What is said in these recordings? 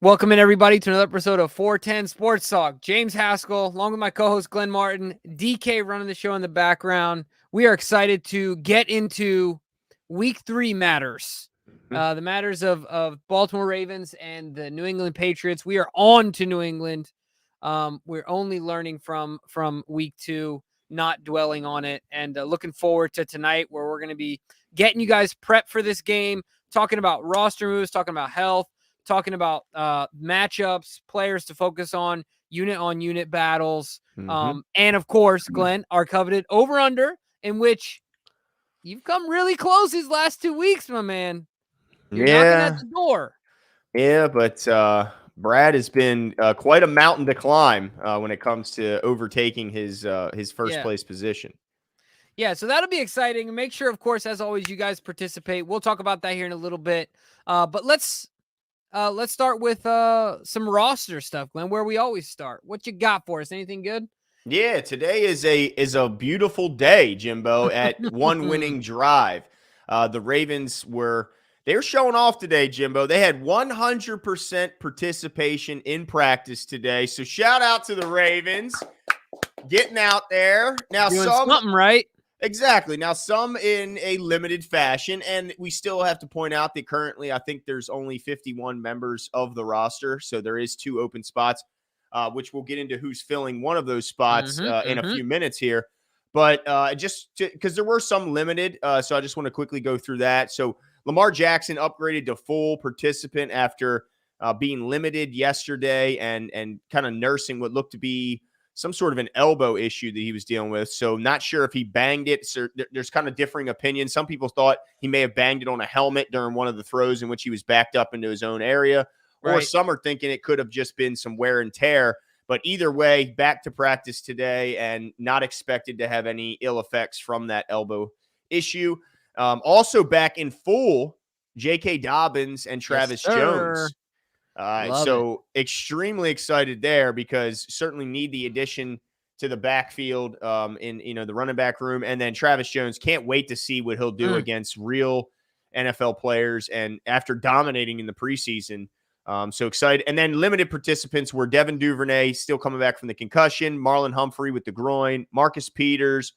Welcome in, everybody, to another episode of 410 Sports Talk. James Haskell, along with my co-host Glenn Martin, DK running the show in the background. We are excited to get into Week 3 matters, the matters of Baltimore Ravens and the New England Patriots. We are on to New England. We're only learning from Week 2, not dwelling on it, and looking forward to tonight, where we're going to be getting you guys prepped for this game, talking about roster moves, talking about health, talking about matchups, players to focus on unit battles. And of course, Glenn, our coveted over-under, in which you've come really close these last 2 weeks, my man. You're knocking at the door. Yeah, but Brad has been quite a mountain to climb when it comes to overtaking his first place position. Yeah, so that'll be exciting. Make sure, of course, as always, you guys participate. We'll talk about that here in a little bit. But let's start with some roster stuff, Glenn, where we always start. What you got for us? Anything good? Yeah, today is a beautiful day, Jimbo, at one winning drive. The Ravens they're showing off today, Jimbo. They had 100% participation in practice today. So shout out to the Ravens getting out there. Now doing something right. Exactly. Now, some in a limited fashion, and we still have to point out that currently I think there's only 51 members of the roster, so there is 2 open spots, which we'll get into who's filling one of those spots in a few minutes here. But just because there were some limited, so I just want to quickly go through that. So Lamar Jackson upgraded to full participant after being limited yesterday and kind of nursing what looked to be some sort of an elbow issue that he was dealing with. So not sure if he banged it. So there's kind of differing opinions. Some people thought he may have banged it on a helmet during one of the throws in which he was backed up into his own area. Or some are thinking it could have just been some wear and tear. But either way, back to practice today and not expected to have any ill effects from that elbow issue. Also back in full, J.K. Dobbins and Travis Jones. So extremely excited there because certainly need the addition to the backfield in the running back room. And then Travis Jones, can't wait to see what he'll do against real NFL players and after dominating in the preseason. So excited. And then limited participants were Devin Duvernay, still coming back from the concussion, Marlon Humphrey with the groin, Marcus Peters.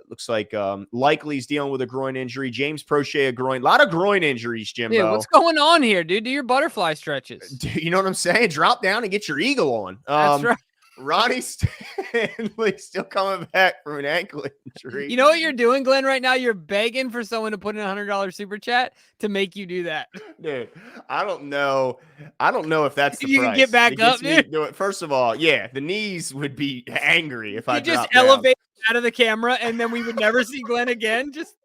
Looks like Likely's dealing with a groin injury. James Prochet, a groin. A lot of groin injuries, Jimbo. Dude, what's going on here, dude? Do your butterfly stretches. Dude, you know what I'm saying? Drop down and get your eagle on. That's right. Ronnie Stanley still coming back from an ankle injury. You know what you're doing, Glenn, right now? You're begging for someone to put in $100 super chat to make you do that. Dude, I don't know if that's the you price. Can get back up, dude. First of all, yeah, the knees would be angry if I just elevate out of the camera, and then we would never see Glenn again. Just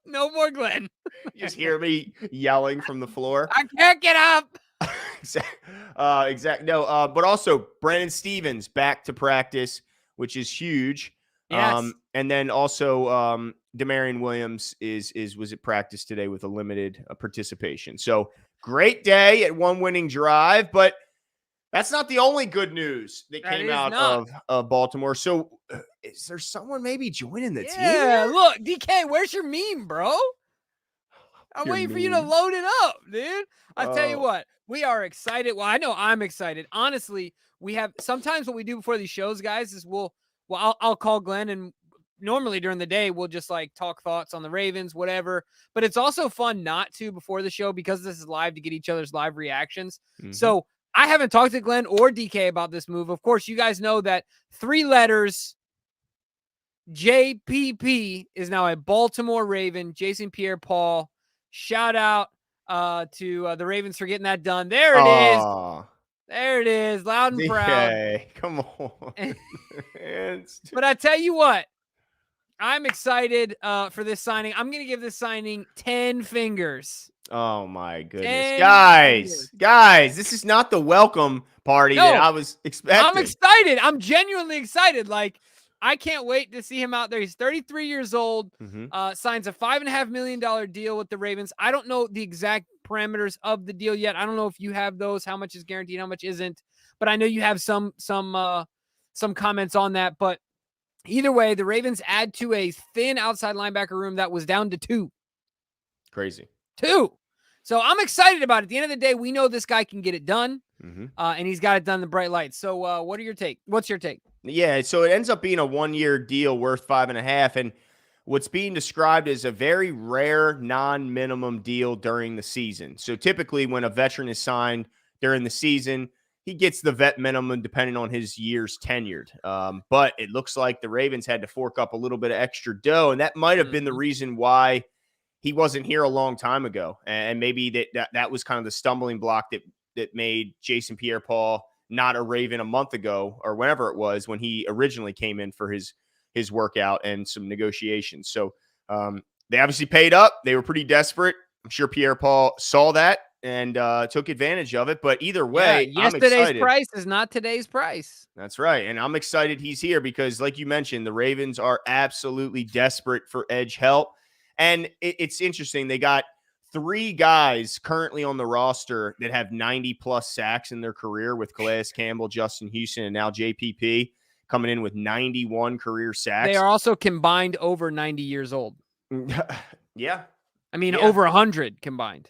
no more Glenn. You just hear me yelling from the floor. I can't get up. Exactly. No, but also Brandon Stevens back to practice, which is huge. Yes. And then also Demarion Williams was at practice today with a limited participation. So great day at one winning drive, but that's not the only good news that came out of Baltimore. So is there someone maybe joining the team? Yeah, look, DK, where's your meme, bro? I'm waiting for you to load it up, dude. I tell you what, we are excited. Well, I know I'm excited. Honestly, we have sometimes what we do before these shows, guys, is I'll call Glenn, and normally during the day we'll just like talk thoughts on the Ravens, whatever. But it's also fun not to before the show because this is live to get each other's live reactions. So I haven't talked to Glenn or DK about this move. Of course, you guys know that 3 letters JPP is now a Baltimore Raven. Jason Pierre-Paul. Shout out to the Ravens for getting that done. There it is. There it is. Loud and proud. Come on. But I tell you what, I'm excited for this signing. I'm going to give this signing 10 fingers. Oh, my goodness. Guys, this is not the welcome party that I was expecting. I'm excited. I'm genuinely excited. Like, I can't wait to see him out there. He's 33 years old, signs a $5.5 million deal with the Ravens. I don't know the exact parameters of the deal yet. I don't know if you have those, how much is guaranteed, how much isn't. But I know you have some comments on that. But either way, the Ravens add to a thin outside linebacker room that was down to 2. Crazy. 2. So I'm excited about it. At the end of the day, we know this guy can get it done, Mm-hmm. and he's got it done in the bright lights. So what are your take? What's your take? Yeah, so it ends up being a 1-year deal worth 5.5, and what's being described as a very rare non-minimum deal during the season. So typically, when a veteran is signed during the season, he gets the vet minimum depending on his years tenured. But it looks like the Ravens had to fork up a little bit of extra dough, and that might have been the reason why he wasn't here a long time ago, and maybe that was kind of the stumbling block that made Jason Pierre-Paul not a Raven a month ago or whenever it was when he originally came in for his workout and some negotiations. So they obviously paid up. They were pretty desperate. I'm sure Pierre-Paul saw that and took advantage of it. But either way, I'm yesterday's excited. price is not today's price. That's right. And I'm excited he's here because, like you mentioned, the Ravens are absolutely desperate for edge help. And it's interesting. They got 3 guys currently on the roster that have 90-plus sacks in their career with Calais Campbell, Justin Houston, and now JPP coming in with 91 career sacks. They are also combined over 90 years old. Yeah. I mean, over 100 combined.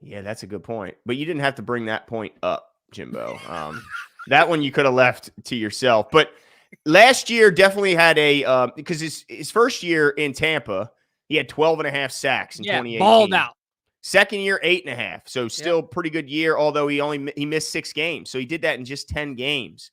Yeah, that's a good point. But you didn't have to bring that point up, Jimbo. That one you could have left to yourself. But last year definitely had because his first year in Tampa, he had 12.5 sacks in 2018. Balled out. Second year, 8.5. So still pretty good year, although he missed 6 games. So he did that in just 10 games.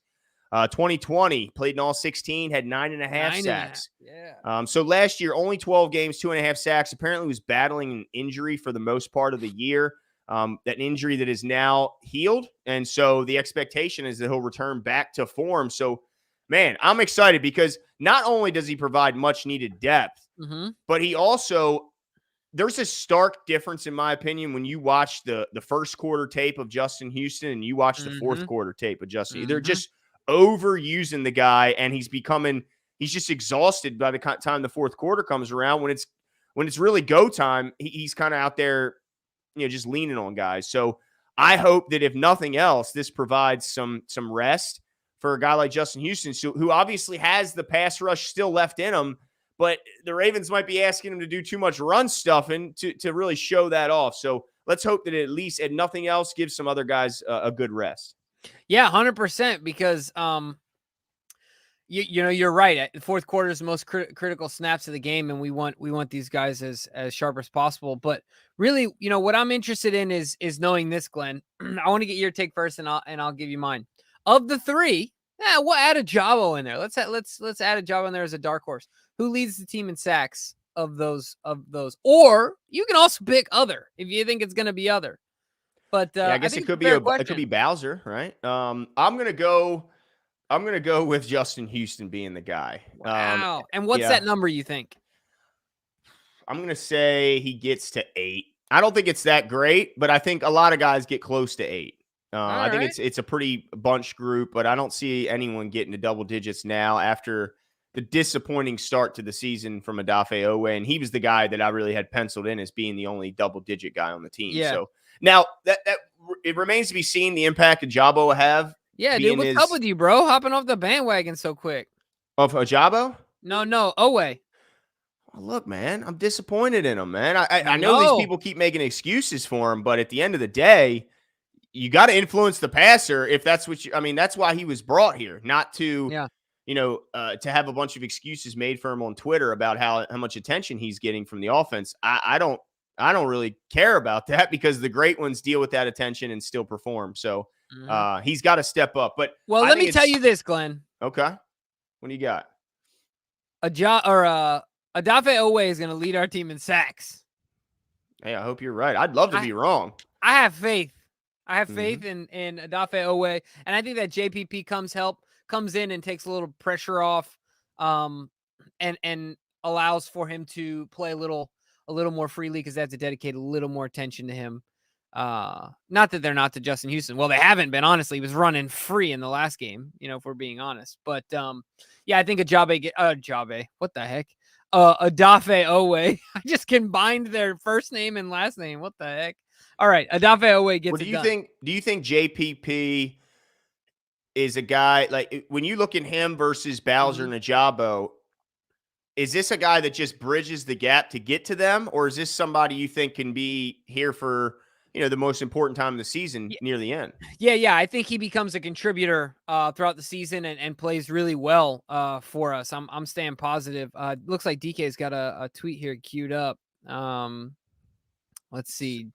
2020, played in all 16, had 9.5 sacks. Yeah. So last year, only 12 games, 2.5 sacks. Apparently was battling an injury for the most part of the year. That injury that is now healed. And so the expectation is that he'll return back to form. So, man, I'm excited because not only does he provide much needed depth, but he also, there's a stark difference, in my opinion, when you watch the first quarter tape of Justin Houston and you watch the fourth quarter tape of Justin. They're just overusing the guy, and he's just exhausted by the time the fourth quarter comes around. When it's really go time, he's kind of out there, just leaning on guys. So I hope that if nothing else, this provides some rest for a guy like Justin Houston, who obviously has the pass rush still left in him, but the Ravens might be asking him to do too much run stuffing to really show that off. So let's hope that at least, if nothing else, gives some other guys a good rest. Yeah, 100%, because you're right. The fourth quarter is the most critical snaps of the game, and we want these guys as sharp as possible. But really, what I'm interested in is knowing this, Glenn. I want to get your take first, and I'll give you mine. Of the 3, we'll add a Jabo in there. Let's add a Jabo in there as a dark horse. Who leads the team in sacks of those? Or you can also pick other if you think it's going to be other. But I guess it could be Bowser, right? I'm gonna go with Justin Houston being the guy. Wow. And what's that number you think? I'm gonna say he gets to 8. I don't think it's that great, but I think a lot of guys get close to 8. I think it's a pretty bunch group, but I don't see anyone getting to double digits now after the disappointing start to the season from Odafe Owe, and he was the guy that I really had penciled in as being the only double-digit guy on the team. Yeah. So now that it remains to be seen the impact Ajabo will have. Yeah, dude, what's up with you, bro? Hopping off the bandwagon so quick. Of Ajabo? No, Owe. Well, look, man, I'm disappointed in him, man. I know these people keep making excuses for him, but at the end of the day, you got to influence the passer if that's what that's why he was brought here, not to to have a bunch of excuses made for him on Twitter about how much attention he's getting from the offense. I don't really care about that because the great ones deal with that attention and still perform. So he's got to step up. But let me tell you this, Glenn. Okay. What do you got? Odafe Owe is going to lead our team in sacks. Hey, I hope you're right. I'd love to be wrong. I have faith. I have faith in Odafe Owe, and I think that JPP comes in and takes a little pressure off, and allows for him to play a little more freely because they have to dedicate a little more attention to him. Not that they're not to Justin Houston. Well, they haven't been, honestly. He was running free in the last game, if we're being honest. But I think Odafe, what the heck? Odafe Owe. I just combined their first name and last name. What the heck? All right, Odafe Owe gets do you think JPP is a guy, like, when you look at him versus Bowser and Ajabo, is this a guy that just bridges the gap to get to them, or is this somebody you think can be here for the most important time of the season near the end. Yeah. I think he becomes a contributor throughout the season and plays really well for us. I'm staying positive. Looks like DK's got a tweet here queued up. Let's see.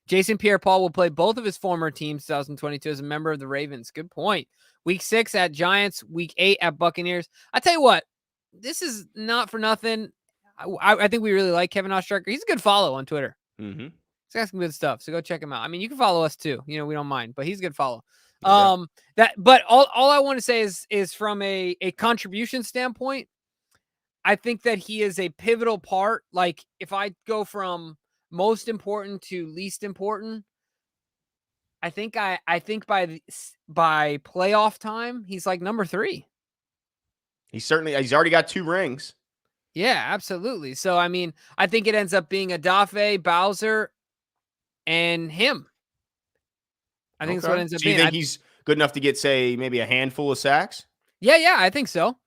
Jason Pierre-Paul will play both of his former teams 2022 as a member of the Ravens. Good point. Week 6 at Giants, week 8 at Buccaneers. I tell you what, this is not for nothing. I think we really like Kevin Oestreicher. He's a good follow on Twitter. Mm-hmm. He's got some good stuff, so go check him out. I mean, you can follow us too. We don't mind, but he's a good follow. Okay. But all I want to say is from a contribution standpoint, I think that he is a pivotal part. Like if I go from most important to least important, I think by playoff time, he's like number 3. He's already got 2 rings. Yeah, absolutely. So, I mean, I think it ends up being Adafe, Bowser, and him. I think that's what it ends up being. Do you think he's good enough to get, say, maybe a handful of sacks? Yeah, I think so.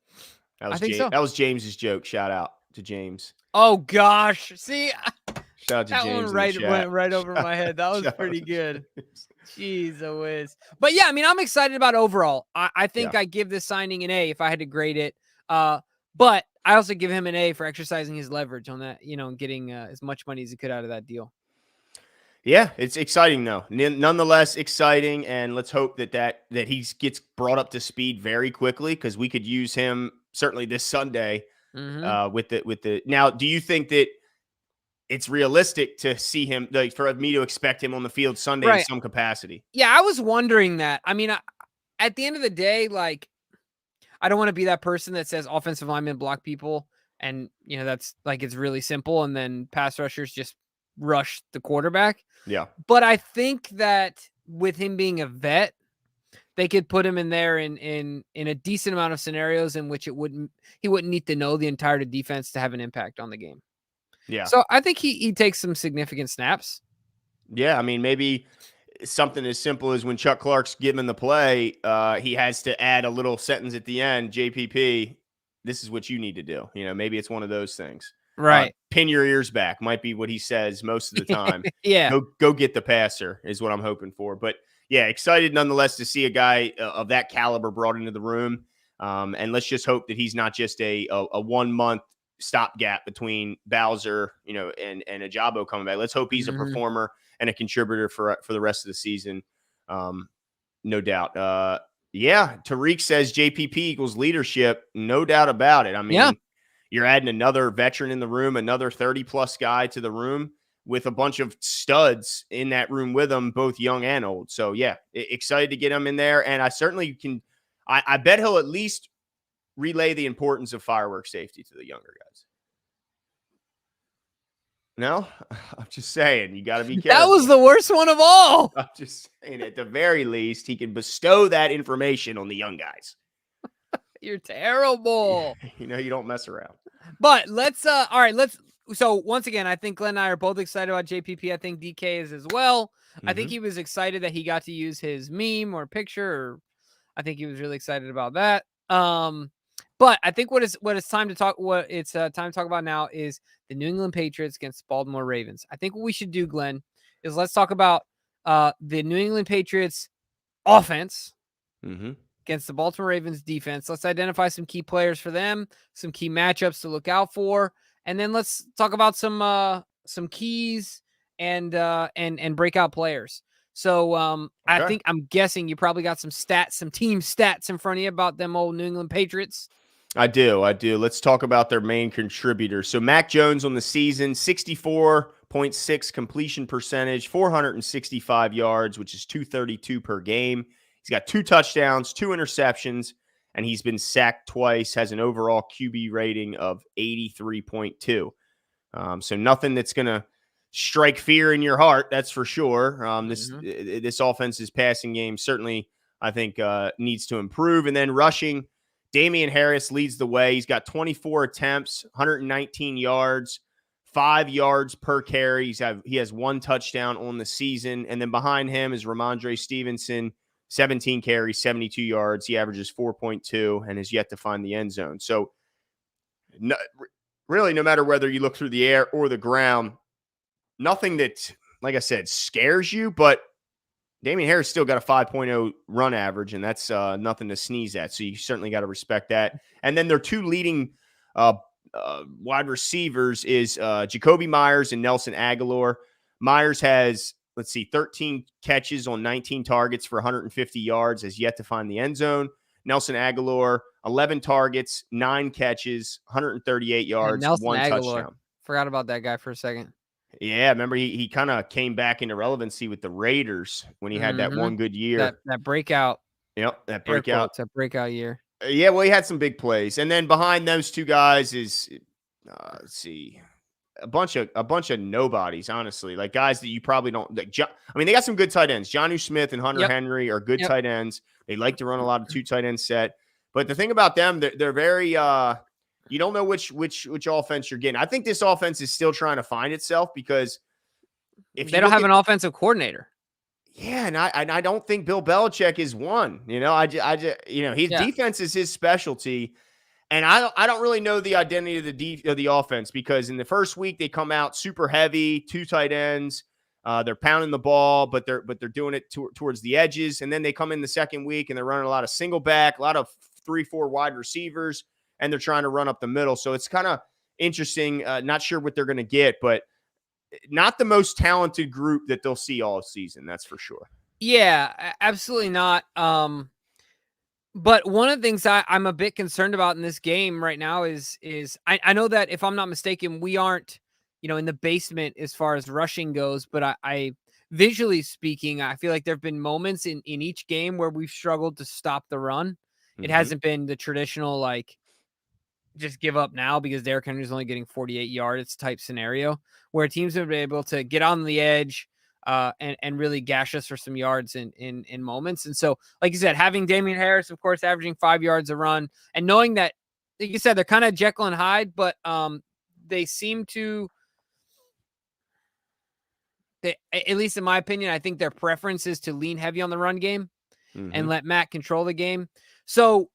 That was James's joke. Shout out to James. Oh gosh, see, shout out to that James. One went right over my head. That was pretty good. Jeez, whiz. But yeah, I mean, I'm excited about overall. I think I give this signing an A if I had to grade it. But I also give him an A for exercising his leverage on that, getting as much money as he could out of that deal. Yeah, it's exciting though. Nonetheless, exciting, and let's hope that he gets brought up to speed very quickly because we could use him certainly this Sunday. With the now, do you think that it's realistic to see him, like, for me to expect him on the field Sunday in some capacity? Yeah, I was wondering that. I mean, at the end of the day, like, I don't want to be that person that says offensive linemen block people, and that's like it's really simple, and then pass rushers just rush the quarterback. Yeah. But I think that with him being a vet, they could put him in there in a decent amount of scenarios in which he wouldn't need to know the entire defense to have an impact on the game. Yeah. So I think he takes some significant snaps. Yeah, I mean, maybe something as simple as when Chuck Clark's giving the play, he has to add a little sentence at the end, JPP, this is what you need to do. Maybe it's one of those things. Right. Pin your ears back might be what he says most of the time. Yeah. Go get the passer is what I'm hoping for. But yeah, excited nonetheless to see a guy of that caliber brought into the room. And let's just hope that he's not just a 1 month stopgap between Bowser, and Ajabo coming back. Let's hope he's a performer and a contributor for the rest of the season. No doubt. Yeah, Tariq says JPP equals leadership. No doubt about it. I mean, you're adding another veteran in the room, another 30-plus guy to the room with a bunch of studs in that room with them, both young and old. So, yeah, excited to get him in there. And I certainly can – I bet he'll at least relay the importance of fireworks safety to the younger guys. No? I'm just saying, you got to be careful. That was the worst one of all. I'm just saying, at the very least, he can bestow that information on the young guys. You're terrible. You don't mess around. But let's all right, so once again, I think Glenn and I are both excited about JPP. I think DK is as well. I think he was excited that he got to use his meme or picture, I think he was really excited about that. But I think what it's time to talk about now is the New England Patriots against the Baltimore Ravens. I think what we should do, Glenn, is let's talk about the New England Patriots offense against the Baltimore Ravens defense. Let's identify some key players for them, some key matchups to look out for, and then let's talk about some keys and breakout players. So okay. I'm guessing you probably got some team stats in front of you about them old New England Patriots. I do. Let's talk about their main contributors. So Mac Jones on the season, 64.6 completion percentage, 465 yards, which is 232 per game. He's got 2 touchdowns, 2 interceptions, and he's been sacked twice, has an overall QB rating of 83.2. So nothing that's going to strike fear in your heart, that's for sure. This offense's passing game certainly, I think, needs to improve. And then rushing, Damian Harris leads the way. He's got 24 attempts, 119 yards, 5 yards per carry. He has 1 touchdown on the season. And then behind him is Ramondre Stevenson, 17 carries, 72 yards. He averages 4.2 and has yet to find the end zone. So really, no matter whether you look through the air or the ground, nothing that like I said, scares you, but Damian Harris still got a 5.0 run average, and that's nothing to sneeze at. So you certainly got to respect that. And then their two leading wide receivers is Jacoby Myers and Nelson Aguilar. Myers has, 13 catches on 19 targets for 150 yards, has yet to find the end zone. Nelson Aguilar, 11 targets, 9 catches, 138 yards, Nelson 1 Aguilar. touchdown. Forgot about that guy for a second. Yeah, remember he kind of came back into relevancy with the Raiders when he had that one good year. That breakout. Yep, that Air breakout. quotes, that breakout year. Yeah, well, he had some big plays, and then behind those two guys is, let's see, a bunch of nobodies. Honestly, like guys that you probably don't. Like, I mean, they got some good tight ends. Jonnu Smith and Hunter Henry are good tight ends. They like to run a lot of 2 tight end set. But the thing about them, they're very. You don't know which offense you're getting. I think this offense is still trying to find itself because if they don't have an offensive coordinator. Yeah, and I don't think Bill Belichick is one. I just his defense is his specialty, and I don't really know the identity of the offense because in the first week they come out super heavy, 2 tight ends, they're pounding the ball, but they're doing it towards the edges, and then they come in the second week and they're running a lot of single back, a lot of 3-4 wide receivers, and they're trying to run up the middle. So it's kind of interesting. Not sure what they're going to get, but not the most talented group that they'll see all season. That's for sure. Yeah, absolutely not. But one of the things I'm a bit concerned about in this game right now is I know that if I'm not mistaken, we aren't, in the basement as far as rushing goes, but I visually speaking, I feel like there have been moments in each game where we've struggled to stop the run. It hasn't been the traditional, like, just give up now because Derrick Henry's only getting 48 yards type scenario where teams have been able to get on the edge and really gash us for some yards in moments. And so, like you said, having Damian Harris, of course, averaging 5 yards a run, and knowing that, like you said, they're kind of Jekyll and Hyde, but they seem to, at least in my opinion, I think their preference is to lean heavy on the run game and let Matt control the game. So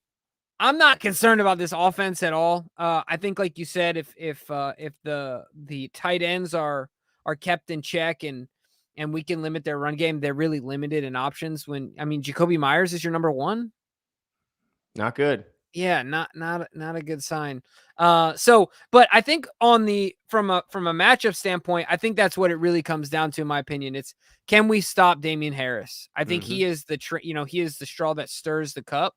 I'm not concerned about this offense at all. I think, like you said, if the tight ends are kept in check and we can limit their run game, they're really limited in options. Jacoby Myers is your number 1. Not good. Yeah, not a good sign. But I think from a matchup standpoint, I think that's what it really comes down to, in my opinion. It's, can we stop Damian Harris? I think he is he is the straw that stirs the cup.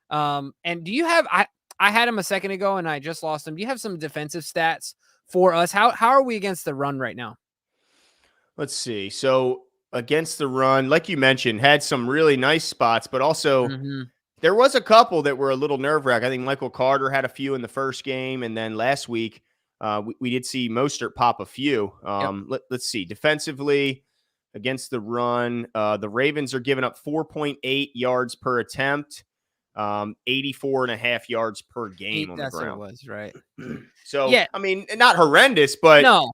And do you have, I had him a second ago and I just lost him. Do you have some defensive stats for us? How are we against the run right now? Let's see. So against the run, like you mentioned, had some really nice spots, but also there was a couple that were a little nerve-wracking. I think Michael Carter had a few in the first game, and then last week we did see Mostert pop a few. Let's see. Defensively against the run, the Ravens are giving up 4.8 yards per attempt. 84.5 yards per game on the ground. That's what it was, right? So, yeah. I mean, not horrendous, but no.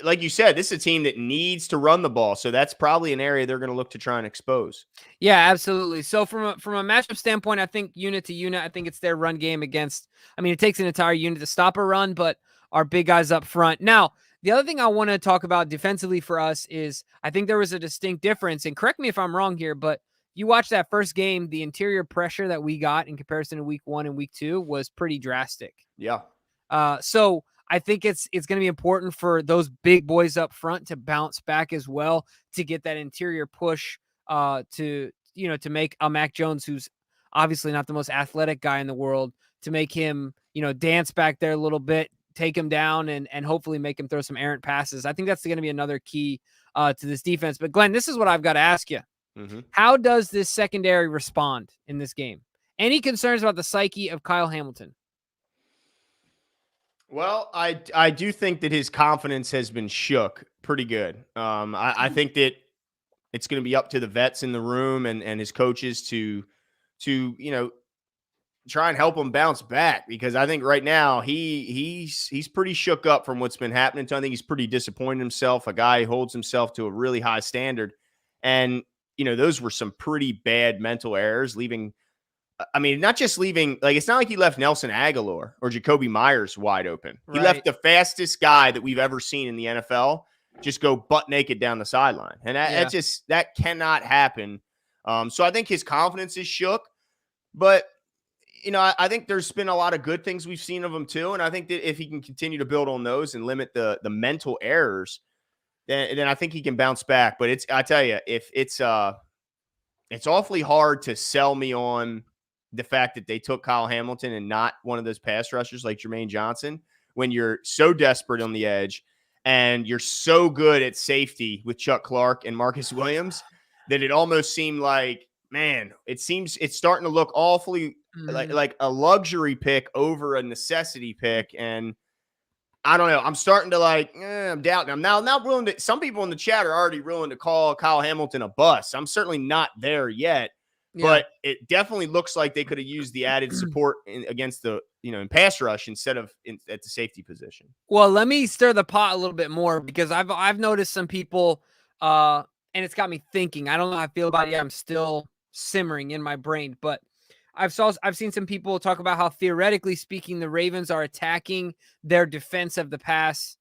Like you said, this is a team that needs to run the ball. So that's probably an area they're going to look to try and expose. Yeah, absolutely. So from a matchup standpoint, I think unit to unit, I think it's their run game against, it takes an entire unit to stop a run, but our big guys up front. Now, the other thing I want to talk about defensively for us is I think there was a distinct difference, and correct me if I'm wrong here, but you watch that first game, the interior pressure that we got in comparison to week 1 and week 2 was pretty drastic. Yeah. So I think it's going to be important for those big boys up front to bounce back as well, to get that interior push to make a Mac Jones, who's obviously not the most athletic guy in the world, to make him, dance back there a little bit, take him down and hopefully make him throw some errant passes. I think that's going to be another key to this defense. But Glenn, this is what I've got to ask you. How does this secondary respond in this game? Any concerns about the psyche of Kyle Hamilton? Well, I do think that his confidence has been shook pretty good. I think that it's going to be up to the vets in the room and his coaches to try and help him bounce back, because I think right now he's pretty shook up from what's been happening to him. I think he's pretty disappointed in himself. A guy who holds himself to a really high standard, and those were some pretty bad mental errors, leaving. Not just leaving, like, it's not like he left Nelson Aguilar or Jacoby Myers wide open. He left the fastest guy that we've ever seen in the NFL just go butt naked down the sideline. And that cannot happen. So I think his confidence is shook. But, I think there's been a lot of good things we've seen of him too. And I think that if he can continue to build on those and limit the mental errors, then I think he can bounce back. But I tell you, if it's awfully hard to sell me on the fact that they took Kyle Hamilton and not one of those pass rushers like Jermaine Johnson when you're so desperate on the edge and you're so good at safety with Chuck Clark and Marcus Williams that it almost seemed like, man, it's starting to look awfully like a luxury pick over a necessity pick. And I don't know. I'm starting to I'm doubting. I'm now not willing to. Some people in the chat are already willing to call Kyle Hamilton a bust. I'm certainly not there yet, but it definitely looks like they could have used the added support against the in pass rush instead of at the safety position. Well, let me stir the pot a little bit more because I've noticed some people, and it's got me thinking. I don't know how I feel about it. I'm still simmering in my brain, but I've seen some people talk about how theoretically speaking, the Ravens are attacking their defense of the pass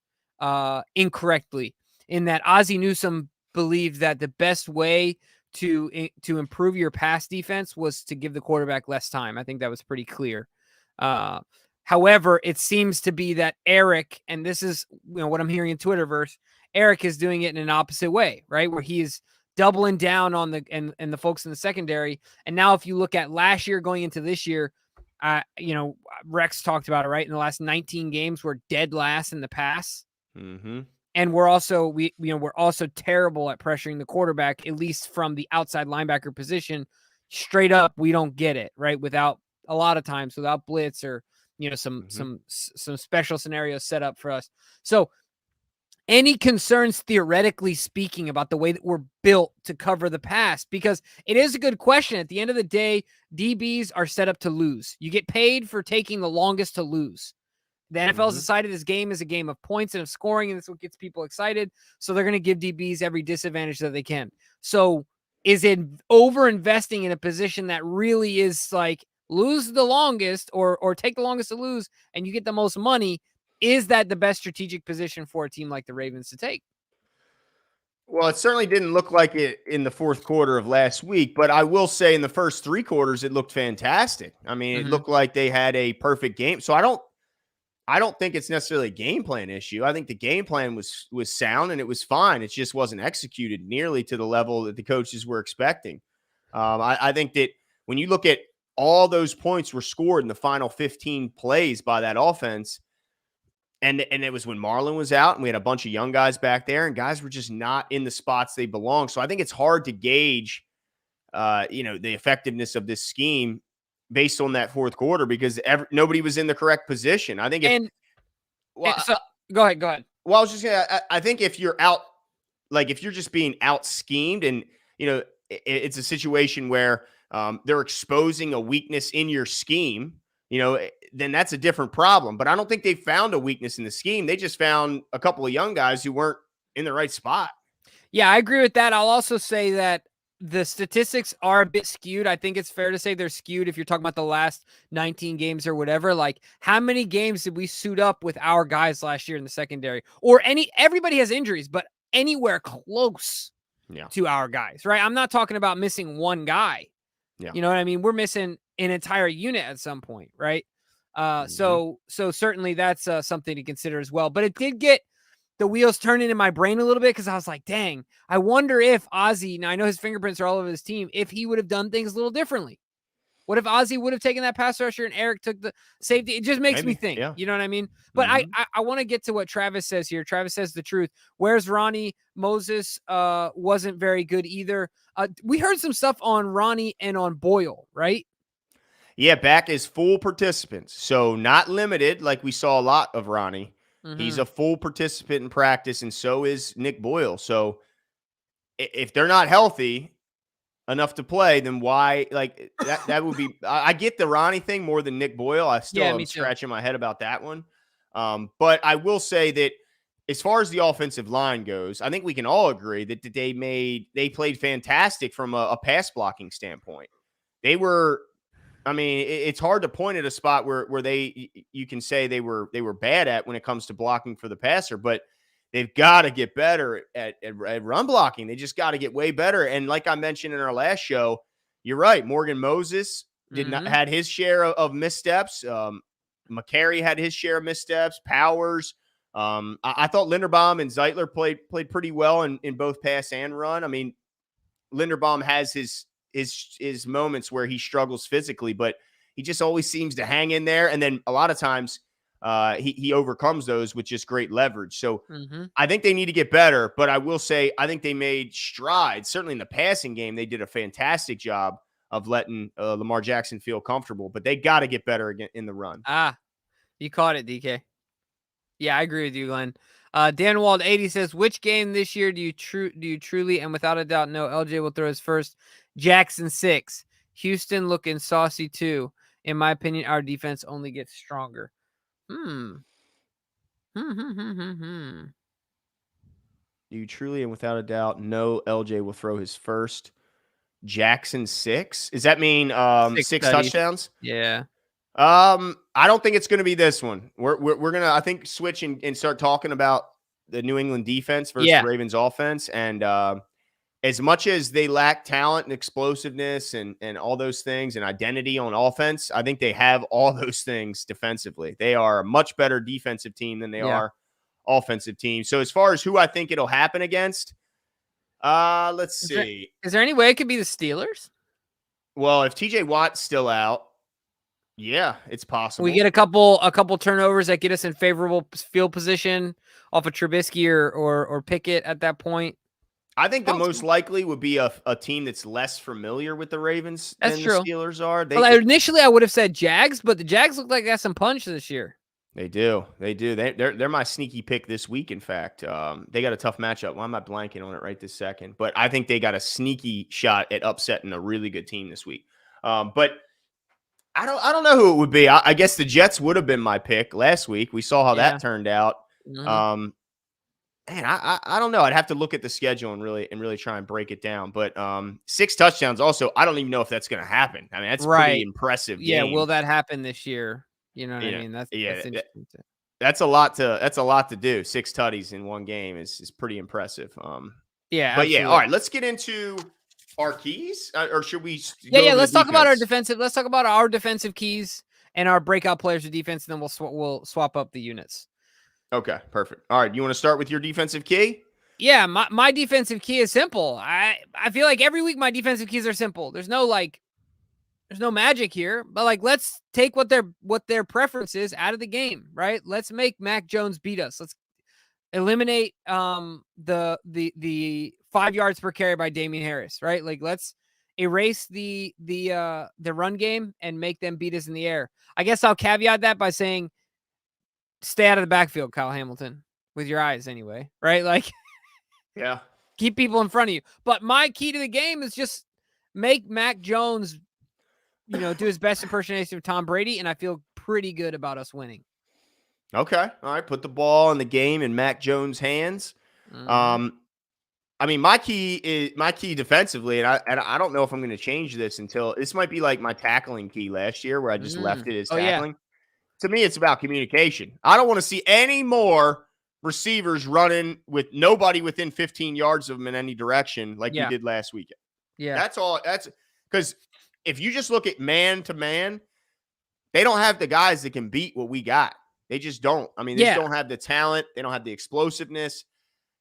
incorrectly. In that Ozzie Newsome believed that the best way to improve your pass defense was to give the quarterback less time. I think that was pretty clear. However, it seems to be that Eric, and this is what I'm hearing in Twitterverse, Eric is doing it in an opposite way, right? Where he is doubling down on the folks in the secondary. And now if you look at last year going into this year, Rex talked about it, right? In the last 19 games, we're dead last in the pass. Mm-hmm. And we're also, we're also terrible at pressuring the quarterback, at least from the outside linebacker position. Straight up, we don't get it, right? Without a lot of times, without blitz or, some special scenarios set up for us. So any concerns, theoretically speaking, about the way that we're built to cover the pass? Because it is a good question. At the end of the day, DBs are set up to lose. You get paid for taking the longest to lose. The NFL has decided this game is a game of points and of scoring, and that's what gets people excited. So they're going to give DBs every disadvantage that they can. So is it over-investing in a position that really is like lose the longest or take the longest to lose and you get the most money? Is that the best strategic position for a team like the Ravens to take? Well, it certainly didn't look like it in the fourth quarter of last week, but I will say in the first three quarters, it looked fantastic. I mean, it looked like they had a perfect game. So I don't think it's necessarily a game plan issue. I think the game plan was sound and it was fine. It just wasn't executed nearly to the level that the coaches were expecting. I think that when you look at all those points were scored in the final 15 plays by that offense, and it was when Marlon was out and we had a bunch of young guys back there and guys were just not in the spots they belong. So I think it's hard to gauge, the effectiveness of this scheme based on that fourth quarter because nobody was in the correct position. I think go ahead. Well, I was just I think if you're out, if you're just being out schemed and, it's a situation where they're exposing a weakness in your scheme, then that's a different problem. But I don't think they found a weakness in the scheme. They just found a couple of young guys who weren't in the right spot. Yeah, I agree with that. I'll also say that the statistics are a bit skewed. I think it's fair to say they're skewed if you're talking about the last 19 games or whatever. Like, how many games did we suit up with our guys last year in the secondary? Or everybody has injuries, but anywhere close to our guys, right? I'm not talking about missing one guy. Yeah. You know what I mean? We're missing an entire unit at some point, right? So certainly that's something to consider as well. But it did get the wheels turning in my brain a little bit because I was like, dang, I wonder if Ozzie, now I know his fingerprints are all over his team, if he would have done things a little differently. What if Ozzie would have taken that pass rusher and Eric took the safety? It just makes me think, you know what I mean? But I want to get to what Travis says here. Travis says the truth. Where's Ronnie? Moses wasn't very good either. We heard some stuff on Ronnie and on Boyle, right? Yeah, back as full participants. So not limited like we saw a lot of Ronnie. He's a full participant in practice, and so is Nick Boyle. So if they're not healthy enough to play, then why? Like that would be. I get the Ronnie thing more than Nick Boyle. I still am scratching my head about that one. But I will say that as far as the offensive line goes, I think we can all agree that they played fantastic from a pass blocking standpoint. They were. I mean, it's hard to point at a spot where you can say they were bad at when it comes to blocking for the passer, but they've got to get better at run blocking. They just got to get way better. And like I mentioned in our last show, you're right. Morgan Moses had his share of missteps. McCary had his share of missteps. Powers. I thought Linderbaum and Zeitler played pretty well in both pass and run. I mean, Linderbaum has his moments where he struggles physically, but he just always seems to hang in there. And then a lot of times he overcomes those with just great leverage. So I think they need to get better, but I will say I think they made strides. Certainly in the passing game, they did a fantastic job of letting Lamar Jackson feel comfortable, but they got to get better again in the run. You caught it, DK. Yeah, I agree with you, Glenn. Dan Wald 80 says, which game this year do you truly and without a doubt know LJ will throw his first? Jackson 6. Houston looking saucy too. In my opinion, our defense only gets stronger. Do you truly and without a doubt know LJ will throw his first? Jackson 6? Does that mean 6 touchdowns? Yeah. I don't think it's going to be this one. We're going to, I think, switch and start talking about the New England defense versus the Ravens offense. And as much as they lack talent and explosiveness and all those things and identity on offense, I think they have all those things defensively. They are a much better defensive team than they are offensive team. So as far as who I think it'll happen against, let's see. Is there any way it could be the Steelers? Well, if TJ Watt's still out, yeah, it's possible. We get a couple turnovers that get us in favorable field position off of Trubisky or Pickett at that point. I think the most likely would be a team that's less familiar with the Ravens than the Steelers are. Initially, I would have said Jags, but the Jags look like they got some punch this year. They do. They're my sneaky pick this week. In fact, they got a tough matchup. Why am I blanking on it right this second? But I think they got a sneaky shot at upsetting a really good team this week. But I don't know who it would be. I guess the Jets would have been my pick last week. We saw how that turned out. Man, I don't know. I'd have to look at the schedule and really try and break it down. But 6 touchdowns also, I don't even know if that's going to happen. I mean, that's pretty impressive. Yeah, will that happen this year? You know what I mean? That's interesting. That's a lot to do. 6 tutties in one game is pretty impressive. Yeah, but all right. Let's get into our keys, or should we? Let's talk about our defensive. Let's talk about our defensive keys and our breakout players of defense, and then we'll swap up the units. Okay, perfect. All right, you want to start with your defensive key? Yeah, my defensive key is simple. I feel like every week my defensive keys are simple. There's no magic here, but let's take what their preference is out of the game, right? Let's make Mac Jones beat us. Let's eliminate the 5 yards per carry by Damian Harris, right? Let's erase the run game and make them beat us in the air. I guess I'll caveat that by saying stay out of the backfield, Kyle Hamilton, with your eyes anyway, right? Yeah. Keep people in front of you. But my key to the game is just make Mac Jones, do his best impersonation of Tom Brady, and I feel pretty good about us winning. Okay. All right. Put the ball in the game in Mac Jones' hands. I mean, my key defensively, and I don't know if I'm going to change this until this might be like my tackling key last year where I just left it as tackling. To me, it's about communication. I don't want to see any more receivers running with nobody within 15 yards of them in any direction like we did last weekend. Yeah. That's all. That's because if you just look at man to man, they don't have the guys that can beat what we got. They just don't. I mean, they just don't have the talent. They don't have the explosiveness.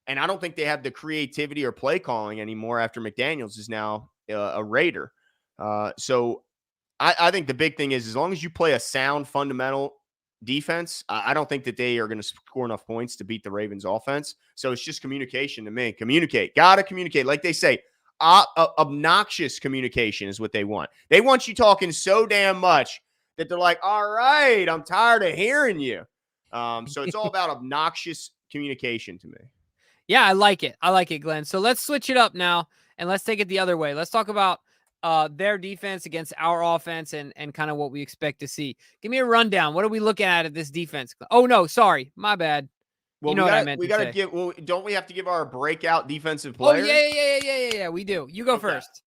And I don't think they have the creativity or play calling anymore after McDaniels is now a Raider. So I think the big thing is as long as you play a sound fundamental defense, I don't think that they are going to score enough points to beat the Ravens offense. So it's just communication to me. Communicate. Got to communicate. Like they say, obnoxious communication is what they want. They want you talking so damn much that they're like, all right, I'm tired of hearing you. So it's all about obnoxious communication to me. Yeah, I like it. I like it, Glenn. So let's switch it up now and let's take it the other way. Let's talk about their defense against our offense and kind of what we expect to see. Give me a rundown. What are we looking at this defense? Oh, no, sorry. My bad. Well, what I meant to say. Don't we have to give our breakout defensive players? Oh, yeah. We do. You go first.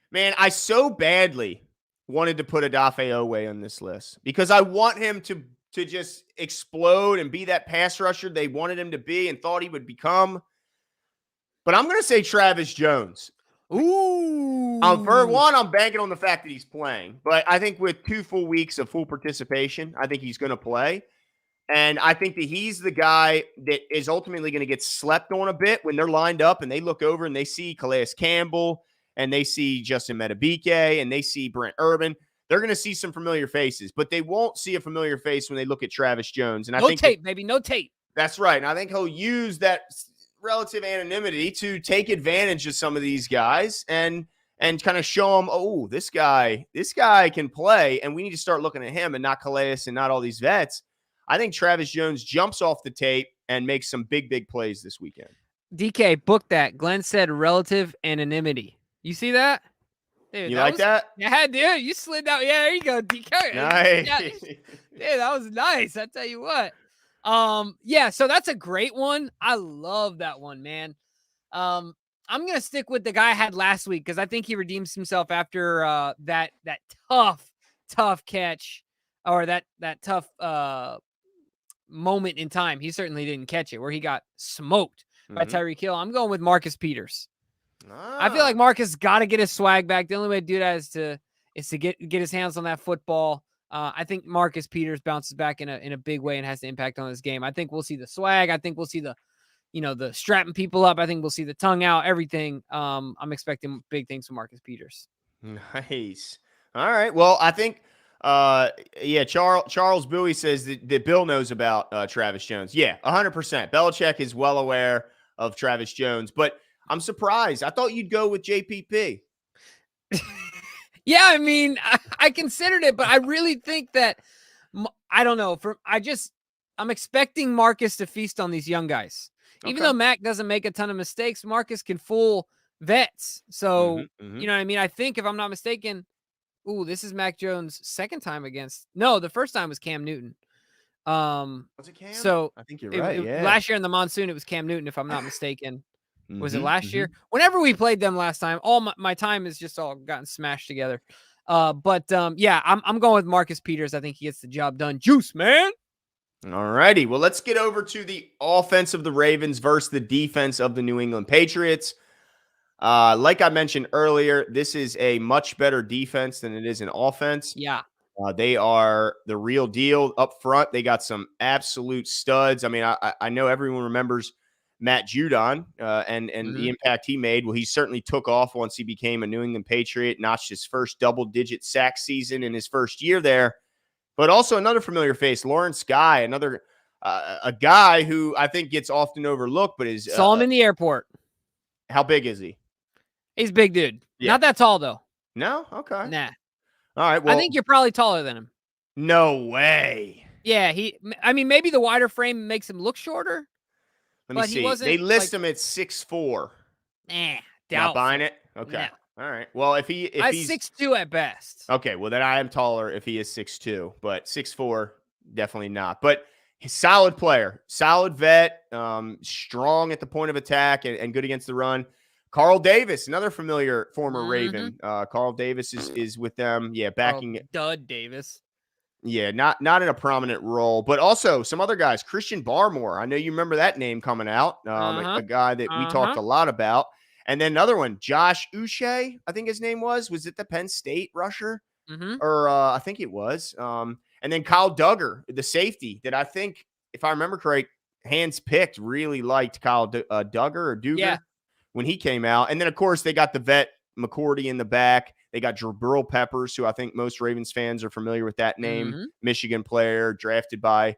Man, I so badly wanted to put Odafe Oweh on this list because I want him to just explode and be that pass rusher they wanted him to be and thought he would become. But I'm going to say Travis Jones. For Ooh. one, I'm banking on the fact that he's playing. But I think with 2 full weeks of full participation, I think he's going to play. And I think that he's the guy that is ultimately going to get slept on a bit when they're lined up and they look over and they see Calais Campbell and they see Justin Metabike and they see Brent Urban. They're going to see some familiar faces, but they won't see a familiar face when they look at Travis Jones. And I think tape, baby, no tape. That's right. And I think he'll use that relative anonymity to take advantage of some of these guys and kind of show them, oh, this guy can play, and we need to start looking at him and not Calais and not all these vets. I think Travis Jones jumps off the tape and makes some big plays this weekend. DK, book that. Glenn said relative anonymity. You see that? Dude, you like that? Yeah, dude. You slid out. Yeah, there you go, DK. Nice. Yeah, dude, that was nice. I tell you what. Yeah, so that's a great one. I love that one, man. I'm gonna stick with the guy I had last week because I think he redeems himself after that tough catch or that tough moment in time. He certainly didn't catch it where he got smoked by Tyreek Hill. I'm going with Marcus Peters. I feel like Marcus got to get his swag back. The only way to do that is to get his hands on that football. I think Marcus Peters bounces back in a big way and has an impact on this game. I think we'll see the swag. I think we'll see the strapping people up. I think we'll see the tongue out, everything. I'm expecting big things from Marcus Peters. Nice. All right. Well, I think, Charles Bowie says that Bill knows about Travis Jones. Yeah, 100%. Belichick is well aware of Travis Jones, but I'm surprised. I thought you'd go with JPP. Yeah, I mean, I considered it, but I really think that, I don't know. I'm expecting Marcus to feast on these young guys. Even though Mac doesn't make a ton of mistakes, Marcus can fool vets. So, you know what I mean? I think, if I'm not mistaken, this is Mac Jones' second time the first time was Cam Newton. Was it Cam? So I think you're right. Yeah. Last year in the monsoon, it was Cam Newton, if I'm not mistaken. Was it last year? Whenever we played them last time, all my time has just all gotten smashed together. Yeah, I'm going with Marcus Peters. I think he gets the job done. Juice, man. All righty. Well, let's get over to the offense of the Ravens versus the defense of the New England Patriots. Like I mentioned earlier, this is a much better defense than it is an offense. Yeah. They are the real deal up front. They got some absolute studs. I mean, I know everyone remembers Matt Judon and the impact he made. Well, he certainly took off once he became a New England Patriot, notched his first double-digit sack season in his first year there. But also another familiar face, Lawrence Guy, another a guy who I think gets often overlooked, but is saw him in the airport. How big is he? He's a big dude. Yeah. Not that tall though. No? Okay. Nah. All right. Well, I think you're probably taller than him. No way. Yeah, maybe the wider frame makes him look shorter. Let me see. They list him at 6'4". Not buying it? Okay. Nah. All right. Well, if he's 6'2" at best. Okay, well then I am taller if he is 6'2", but 6'4", definitely not. But he's solid player, solid vet, strong at the point of attack and good against the run. Carl Davis, another familiar former Raven. Carl Davis is with them. Yeah, backing it. Dud Davis. Yeah, not in a prominent role, but also some other guys. Christian Barmore. I know you remember that name coming out. A guy that we talked a lot about. And then another one, Josh Uche, I think his name was it the Penn State rusher? Or I think it was. And then Kyle Duggar, the safety that I think, if I remember correct, hands picked really liked Kyle Duggar or Dugar when he came out. And then, of course, they got the vet McCourty in the back. They got Jabril Peppers, who I think most Ravens fans are familiar with that name. Michigan player, drafted by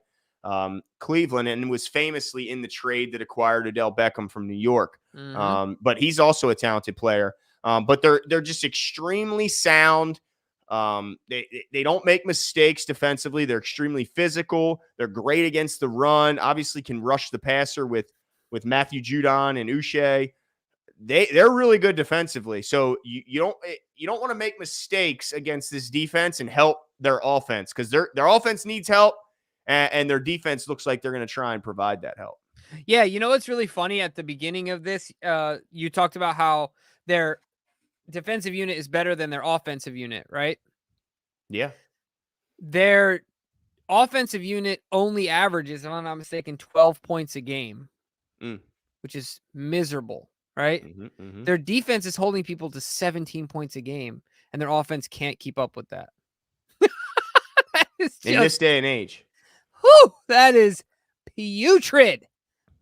Cleveland, and was famously in the trade that acquired Odell Beckham from New York. But he's also a talented player. But they're just extremely sound. They don't make mistakes defensively. They're extremely physical. They're great against the run. Obviously, can rush the passer with Matthew Judon and Uche. They're really good defensively. So you don't want to make mistakes against this defense and help their offense, because their offense needs help, and their defense looks like they're going to try and provide that help. Yeah, what's really funny at the beginning of this, you talked about how their defensive unit is better than their offensive unit, right? Yeah. Their offensive unit only averages, if I'm not mistaken, 12 points a game, which is miserable, right? Their defense is holding people to 17 points a game, and their offense can't keep up with that. That is In this day and age. Whew, that is putrid.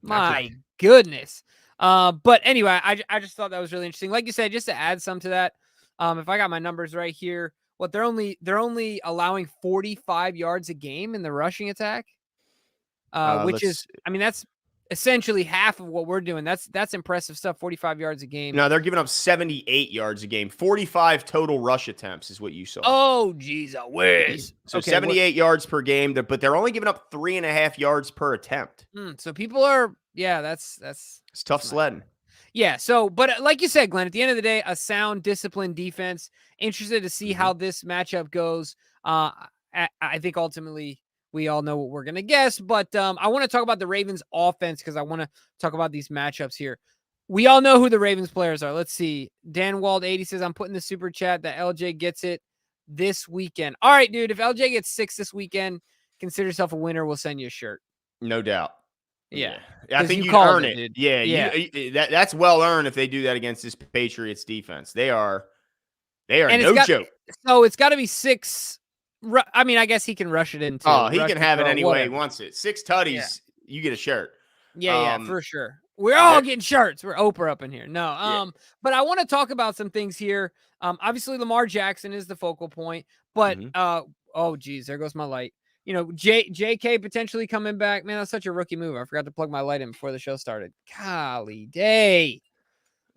My goodness. But anyway, I just thought that was really interesting. Like you said, just to add some to that, if I got my numbers right here, they're only allowing 45 yards a game in the rushing attack, which is, I mean, that's essentially half of what we're doing. That's impressive stuff. 45 yards a game. No, they're giving up 78 yards a game. 45 total rush attempts is what you saw. Oh, geez, a whiz. So 78 yards per game, but they're only giving up 3.5 yards per attempt. So people are, that's it's tough sledding. Yeah. So, but like you said, Glenn, at the end of the day, a sound, disciplined defense. Interested to see how this matchup goes. I think ultimately we all know what we're going to guess, but I want to talk about the Ravens offense because I want to talk about these matchups here. We all know who the Ravens players are. Let's see. Dan Wald 80 says, I'm putting the super chat that LJ gets it this weekend. All right, dude. If LJ gets 6 this weekend, consider yourself a winner. We'll send you a shirt. No doubt. Yeah. I think you earn it. Dude. Yeah. That's well earned if they do that against this Patriots defense. They are no joke. So it's got to be 6. I mean, I guess he can rush it in too. Oh, he can have it any way he wants it. 6 tutties, you get a shirt. Yeah, for sure. We're all getting shirts. We're Oprah up in here. No, but I want to talk about some things here. Obviously Lamar Jackson is the focal point, but oh geez, there goes my light. You know, JK potentially coming back. Man, that's such a rookie move. I forgot to plug my light in before the show started. Golly day.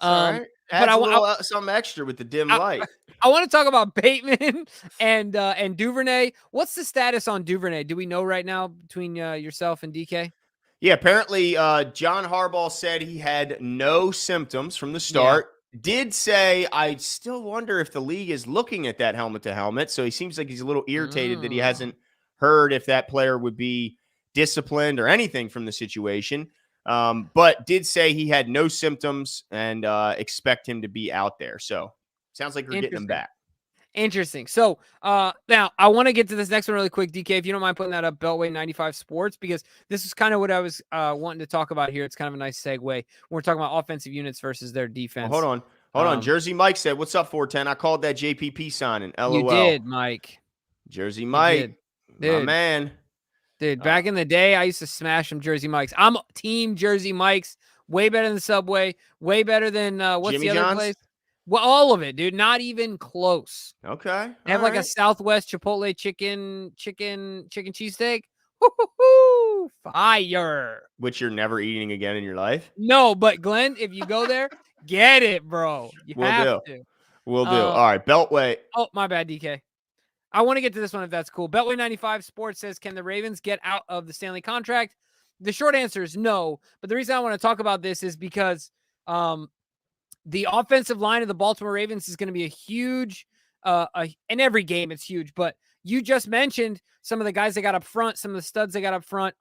All right. Adds a little something extra with the dim light. I want to talk about Bateman and Duvernay. What's the status on Duvernay? Do we know right now between yourself and DK? Yeah, apparently John Harbaugh said he had no symptoms from the start. Did say, I still wonder if the league is looking at that helmet to helmet. So he seems like he's a little irritated that he hasn't heard if that player would be disciplined or anything from the situation. But did say he had no symptoms and expect him to be out there. So sounds like we're getting him back. Interesting. So now I want to get to this next one really quick, DK, if you don't mind putting that up, Beltway 95 Sports, because this is kind of what I was wanting to talk about here. It's kind of a nice segue. We're talking about offensive units versus their defense. Well, hold on. Jersey Mike said, what's up, 410? I called that JPP signing. LOL. You did, Mike. Jersey Mike. My man. Dude, back in the day, I used to smash some Jersey Mikes. I'm team Jersey Mikes. Way better than Subway. Way better than what's Jimmy the other John's? place? Well, all of it, dude. Not even close. Okay. They have like a Southwest Chipotle chicken cheesesteak. Woo-hoo-hoo! Fire. Which you're never eating again in your life? No, but Glenn, if you go there, get it, bro. You have to. We'll do. All right, Beltway. Oh, my bad, DK. I want to get to this one if that's cool. Beltway 95 Sports says, can the Ravens get out of the Stanley contract? The short answer is no. But the reason I want to talk about this is because the offensive line of the Baltimore Ravens is going to be a huge, in every game it's huge, but you just mentioned some of the guys they got up front, some of the studs they got up front,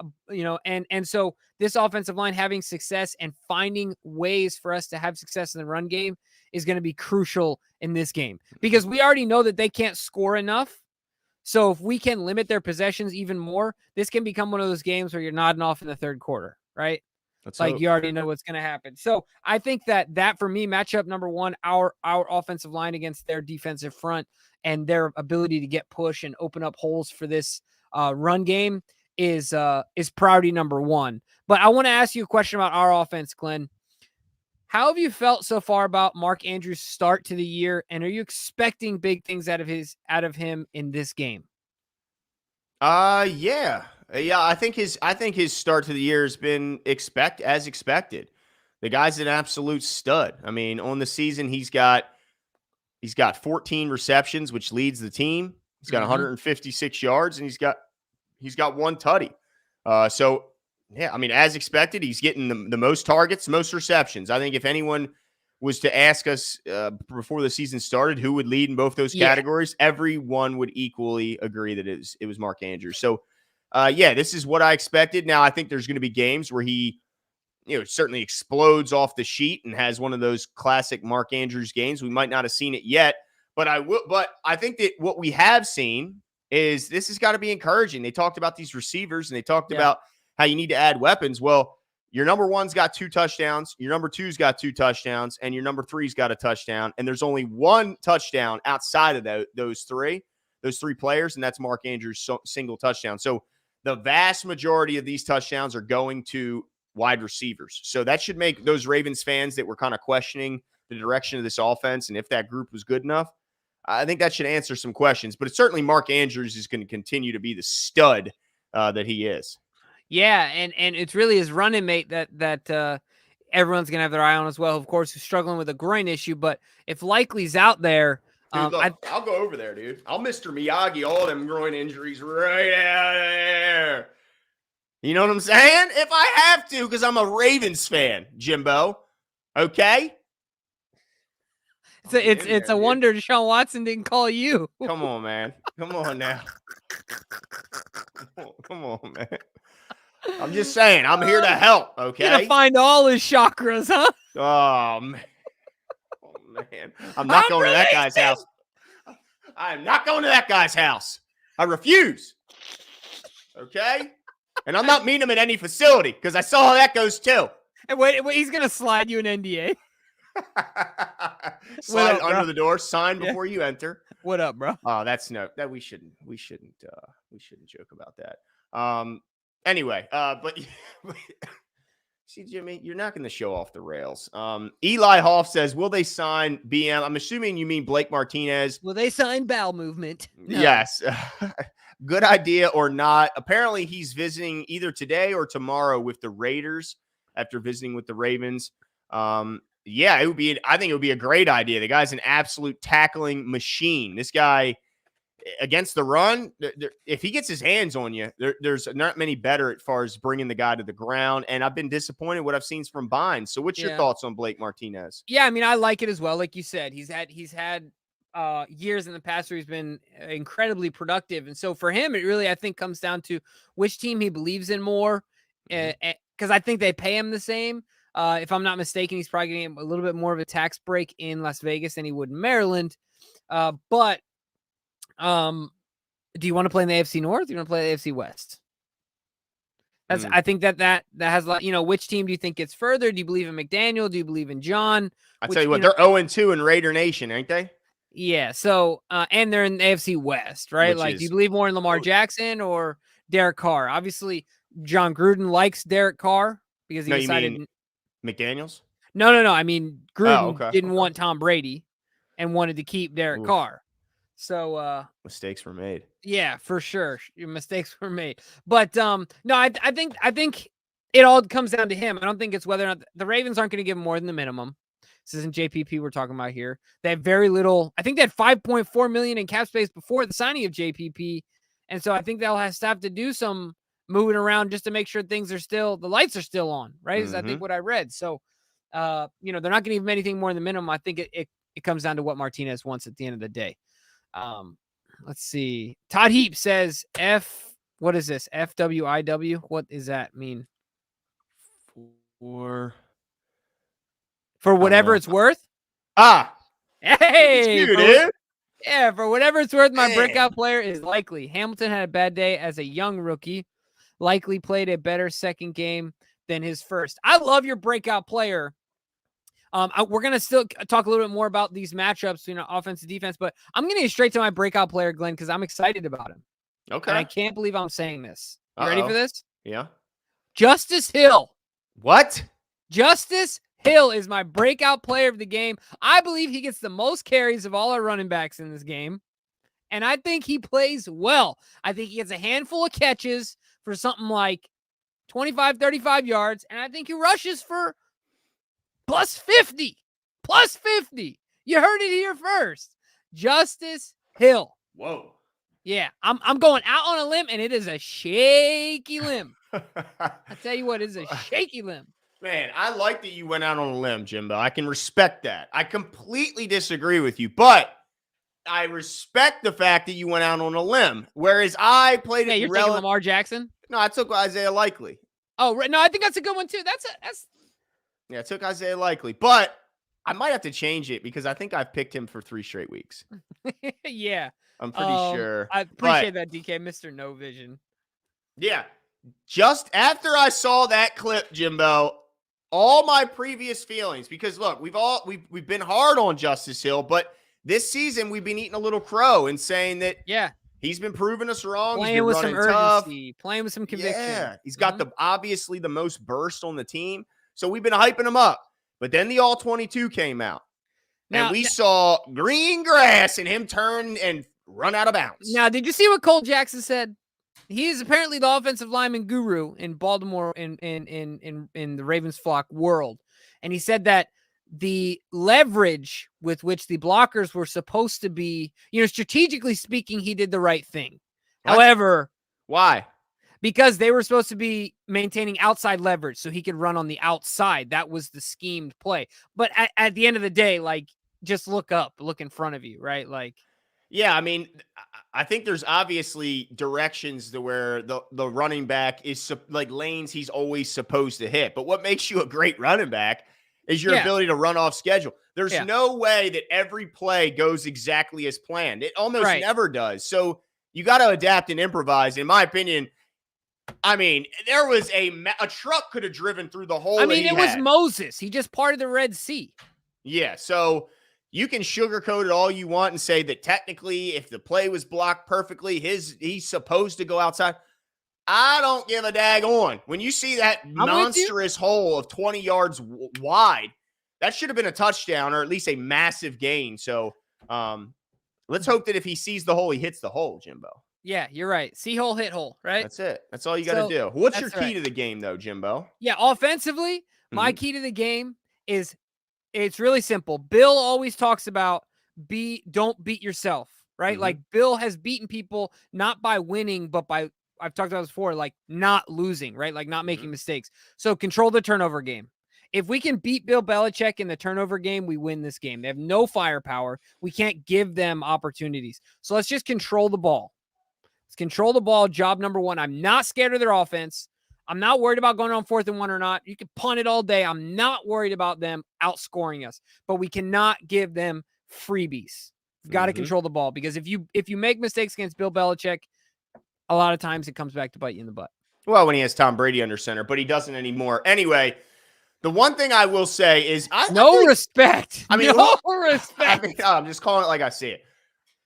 and so this offensive line having success and finding ways for us to have success in the run game is going to be crucial in this game because we already know that they can't score enough. So if we can limit their possessions even more, this can become one of those games where you're nodding off in the third quarter, right? You already know what's going to happen. So I think that for me, matchup number one, our offensive line against their defensive front and their ability to get push and open up holes for this run game is priority number one. But I want to ask you a question about our offense, Glenn. How have you felt so far about Mark Andrews' start to the year, and are you expecting big things out of him in this game? Yeah. I think his start to the year has been as expected. The guy's an absolute stud. I mean, on the season, he's got 14 receptions, which leads the team. He's got 156 yards, and he's got 1 tutty. So yeah, I mean, as expected, he's getting the most targets, most receptions. I think if anyone was to ask us before the season started who would lead in both those categories, everyone would equally agree that it was Mark Andrews. So this is what I expected. Now, I think there's going to be games where he, certainly explodes off the sheet and has one of those classic Mark Andrews games. We might not have seen it yet, but I think that what we have seen is this has got to be encouraging. They talked about these receivers and they talked about how you need to add weapons. Well, your number one's got 2 touchdowns, your number two's got 2 touchdowns, and your number three's got a touchdown. And there's only 1 touchdown outside of those three players, and that's Mark Andrews' single touchdown. So the vast majority of these touchdowns are going to wide receivers. So that should make those Ravens fans that were kind of questioning the direction of this offense and if that group was good enough, I think that should answer some questions. But it's certainly Mark Andrews is going to continue to be the stud that he is. Yeah, and it's really his running mate that everyone's gonna have their eye on as well. Of course, who's struggling with a groin issue, but if Likely's out there, dude, look, I'll go over there, dude. I'll Mr. Miyagi all them groin injuries right out there. You know what I'm saying? If I have to, because I'm a Ravens fan, Jimbo. Okay. It's a wonder Deshaun Watson didn't call you. Come on, man. Come on now. Come on, man. I'm just saying, I'm here to help, okay? Gonna find all his chakras, huh? Oh, man. Oh, man. I'm not going to that guy's house. I am not going to that guy's house. I refuse. Okay? And I'm not meeting him at any facility because I saw how that goes too. And wait, he's going to slide you an NDA. Slide up, under the door, sign before you enter. What up, bro? Oh, we shouldn't joke about that. Anyway, but see, Jimmy, you're not going to show off the rails. Eli Hoff says, will they sign BM? I'm assuming you mean Blake Martinez. Will they sign bowel movement? No. Yes. Good idea or not. Apparently, he's visiting either today or tomorrow with the Raiders after visiting with the Ravens. Yeah, I think it would be a great idea. The guy's an absolute tackling machine. This guy, against the run, if he gets his hands on you, there's not many better as far as bringing the guy to the ground. And I've been disappointed what I've seen from Bynes. So what's your thoughts on Blake Martinez? Yeah, I mean, I like it as well. Like you said, he's had years in the past where he's been incredibly productive. And so for him, it really, I think, comes down to which team he believes in more. Because I think they pay him the same. If I'm not mistaken, he's probably getting a little bit more of a tax break in Las Vegas than he would in Maryland. But do you want to play in the AFC North? Or do you want to play in the AFC West? I think that has a lot, which team do you think gets further? Do you believe in McDaniel? Do you believe in John? I tell you what, they're 0-2 in Raider Nation, ain't they? Yeah. So, and they're in the AFC West, right? Do you believe more in Lamar Jackson or Derek Carr? Obviously, John Gruden likes Derek Carr because he decided. McDaniels? No. I mean, Gruden didn't want Tom Brady and wanted to keep Derek Carr. So mistakes were made. Yeah, for sure. Mistakes were made. But no, I think it all comes down to him. I don't think it's whether or not the Ravens aren't going to give him more than the minimum. This isn't JPP we're talking about here. They have very little. I think they had $5.4 million in cap space before the signing of JPP. And so I think they'll have to do some moving around just to make sure the lights are still on, right? Is I think what I read. So, they're not going to give him anything more than the minimum. I think it comes down to what Martinez wants at the end of the day. Let's see. Todd Heap says what is this? FWIW? What does that mean? For whatever it's worth? Hey! Dude. Yeah, for whatever it's worth, my breakout player is Likely. Hamilton had a bad day as a young rookie. Likely played a better second game than his first. I love your breakout player. We're going to still talk a little bit more about these matchups, offense and defense, but I'm going to get straight to my breakout player, Glenn, because I'm excited about him. Okay. And I can't believe I'm saying this. You ready for this? Yeah. Justice Hill. What? Justice Hill is my breakout player of the game. I believe he gets the most carries of all our running backs in this game. And I think he plays well. I think he gets a handful of catches for something like 25, 35 yards. And I think he rushes for plus 50. Plus 50. You heard it here first. Justice Hill. Whoa. Yeah, I'm going out on a limb, and it is a shaky limb. I tell you what, it is a shaky limb. Man, I like that you went out on a limb, Jimbo. I can respect that. I completely disagree with you, but I respect the fact that you went out on a limb. Whereas I played it. You're taking Lamar Jackson? No, I took Isaiah Likely. Oh, right. No, I think that's a good one too. Yeah, I took Isaiah Likely, but I might have to change it because I think I've picked him for 3 straight weeks. Yeah. I'm pretty sure. I But appreciate that, DK, Mr. No Vision. yeah, just after I saw that clip, Jimbo, all my previous feelings, because look, we've been hard on Justice Hill, but this season we've been eating a little crow and saying that Yeah. he's been proving us wrong. He's Playing been with some running tough. urgency, playing with some conviction. Yeah, he's got obviously the most burst on the team. So we've been hyping him up. But then the All-22 came out. And we saw green grass and him turn and run out of bounds. Now, did you see what Cole Jackson said? He is apparently the offensive lineman guru in Baltimore in the Ravens flock world. And he said that the leverage with which the blockers were supposed to be, strategically speaking, he did the right thing. What? However, why? Because they were supposed to be maintaining outside leverage so he could run on the outside. That was the schemed play. But at the end of the day, like, just look up, look in front of you, right? Like, yeah, I mean, I think there's obviously directions to where the running back is like lanes he's always supposed to hit. But what makes you a great running back is your ability to run off schedule. There's no way that every play goes exactly as planned. It almost never does. So you got to adapt and improvise. In my opinion, I mean, there was a truck could have driven through the hole. I mean, it was Moses. He just parted the Red Sea. Yeah, so you can sugarcoat it all you want and say that technically if the play was blocked perfectly, he's supposed to go outside. I don't give a daggone. When you see that monstrous hole of 20 yards wide, that should have been a touchdown or at least a massive gain. So let's hope that if he sees the hole, he hits the hole, Jimbo. Yeah, you're right. See hole, hit hole, right? That's it. That's all you got to do. What's your key to the game, though, Jimbo? Yeah, offensively, my key to the game is it's really simple. Bill always talks about don't beat yourself, right? Like Bill has beaten people not by winning, but by, I've talked about this before, like not losing, right? Like not making mistakes. So control the turnover game. If we can beat Bill Belichick in the turnover game, we win this game. They have no firepower. We can't give them opportunities. So let's just control the ball. Let's control the ball. Job number one. I'm not scared of their offense. I'm not worried about going on 4th and 1 or not. You can punt it all day. I'm not worried about them outscoring us, but we cannot give them freebies. We've got to control the ball because if you make mistakes against Bill Belichick, a lot of times it comes back to bite you in the butt. Well, when he has Tom Brady under center, but he doesn't anymore. Anyway, the one thing I will say is respect. I mean, no respect. I'm just calling it like I see it.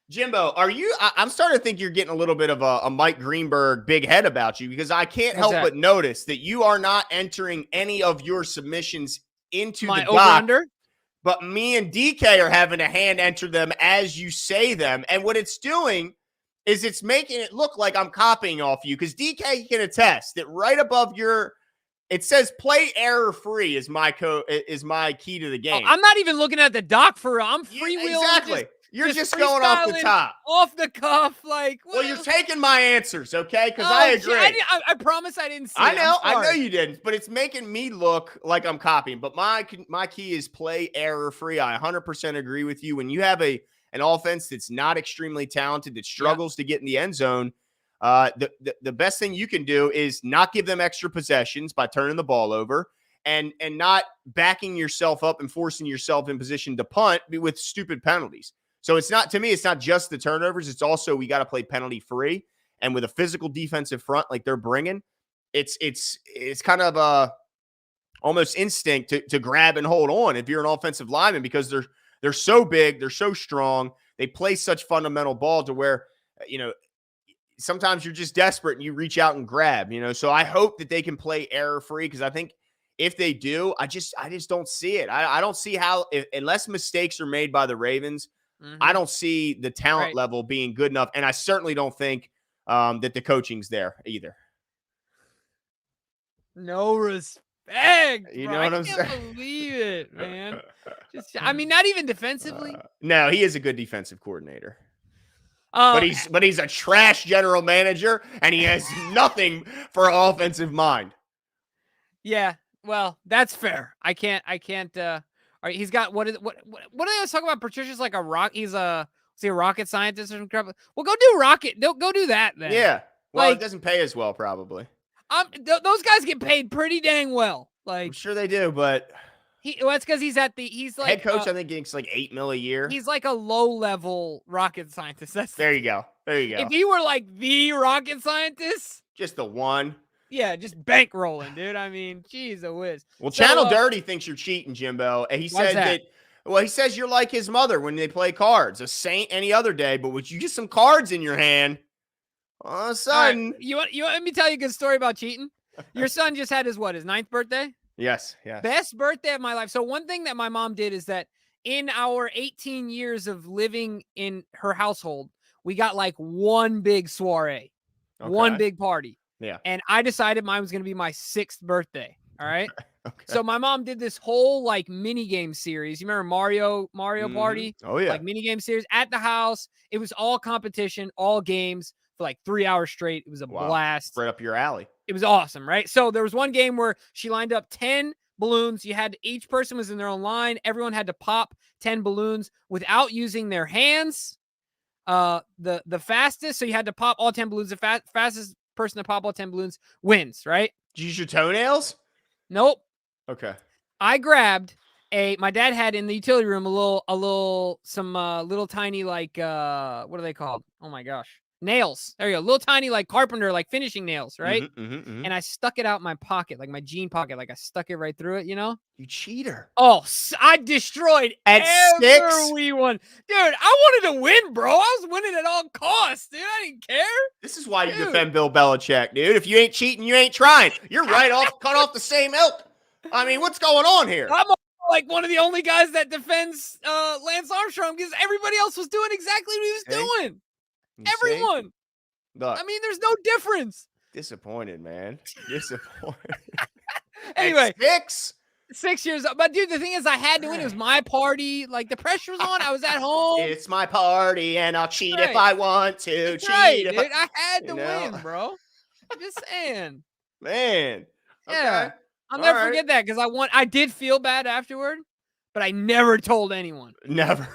Jimbo, I'm starting to think you're getting a little bit of a Mike Greenberg big head about you because I can't help but notice that you are not entering any of your submissions into the doc, but me and DK are having a hand enter them as you say them. And what it's doing is it's making it look like I'm copying off you because DK can attest that right above it says play error free is my key to the game. I'm not even looking at the doc I'm freewheeling. Exactly. You're just going off the top. Off the cuff. Like, well, you're taking my answers, okay? Because I agree. I promise I didn't see it. I know you didn't, but it's making me look like I'm copying. But my key is play error free. I 100% agree with you. When you have an offense that's not extremely talented, that struggles to get in the end zone, the best thing you can do is not give them extra possessions by turning the ball over and not backing yourself up and forcing yourself in position to punt with stupid penalties. So it's not just the turnovers. It's also we got to play penalty free. And with a physical defensive front like they're bringing, it's kind of almost instinct to grab and hold on if you're an offensive lineman because they're so big, they're so strong, they play such fundamental ball to where sometimes you're just desperate and you reach out and grab. So I hope that they can play error free because I think if they do, I just don't see it. I don't see how unless mistakes are made by the Ravens. I don't see the talent level being good enough, and I certainly don't think that the coaching's there either. No respect. You know what I'm saying? I can't believe it, man. Not even defensively. No, he is a good defensive coordinator. But he's a trash general manager, and he has nothing for offensive mind. Yeah, well, that's fair. I can't. All right, he's got what do they talk about? Patricia's like a rock. Is he a rocket scientist or something? Well, go do rocket. Go do that then. Yeah. Well, it doesn't pay as well, probably. Those guys get paid pretty dang well. Like I'm sure they do, but Well, it's because he's like Head coach, I think, gets like $8 million a year. He's like a low-level rocket scientist. There you go. If he were like the rocket scientist, just the one. Yeah, just bankrolling, dude. I mean, geez, a whiz. Well, Channel Dirty thinks you're cheating, Jimbo. And he said that. Well, he says you're like his mother when they play cards, a saint any other day, but when you get some cards in your hand, all of a sudden. Right. You want me to tell you a good story about cheating? Your son just had his 9th birthday? Yes. Best birthday of my life. So one thing that my mom did is that in our 18 years of living in her household, we got like one big soiree, one big party. Yeah. And I decided mine was going to be my 6th birthday. All right. Okay. So my mom did this whole like mini game series. You remember Mario Party? Oh yeah. Like mini game series at the house. It was all competition, all games for like 3 hours straight. It was a blast. Right up your alley. It was awesome, right? So there was one game where she lined up 10 balloons. Each person was in their own line. Everyone had to pop 10 balloons without using their hands. The fastest, so you had to pop all 10 balloons. The fastest person to pop all 10 balloons wins, right? Did you use your toenails? Nope. Okay. I grabbed my dad had in the utility room some little tiny like what are they called? Oh my gosh. Nails. There you go. Little tiny like carpenter, like finishing nails, right? And I stuck it out in my pocket, like my jean pocket. Like I stuck it right through it, you know? You cheater. Oh, I destroyed every one. Dude, I wanted to win, bro. I was winning at all costs, dude. I didn't care. This is why you defend Bill Belichick, dude. If you ain't cheating, you ain't trying. You're cut off the same ilk. I mean, what's going on here? I'm like one of the only guys that defends Lance Armstrong because everybody else was doing exactly what he was doing. Everyone. Look, I mean, there's no difference. Disappointed, man. Disappointed. Anyway, 6 years old. But dude, the thing is, I had to win. It was my party. Like the pressure was on. I was at home. It's my party, and I'll cheat if I want to. That's right, dude. I had to win, bro. I'm just saying. Man. Yeah. Okay. I'll never forget that because I did feel bad afterward, but I never told anyone. Never.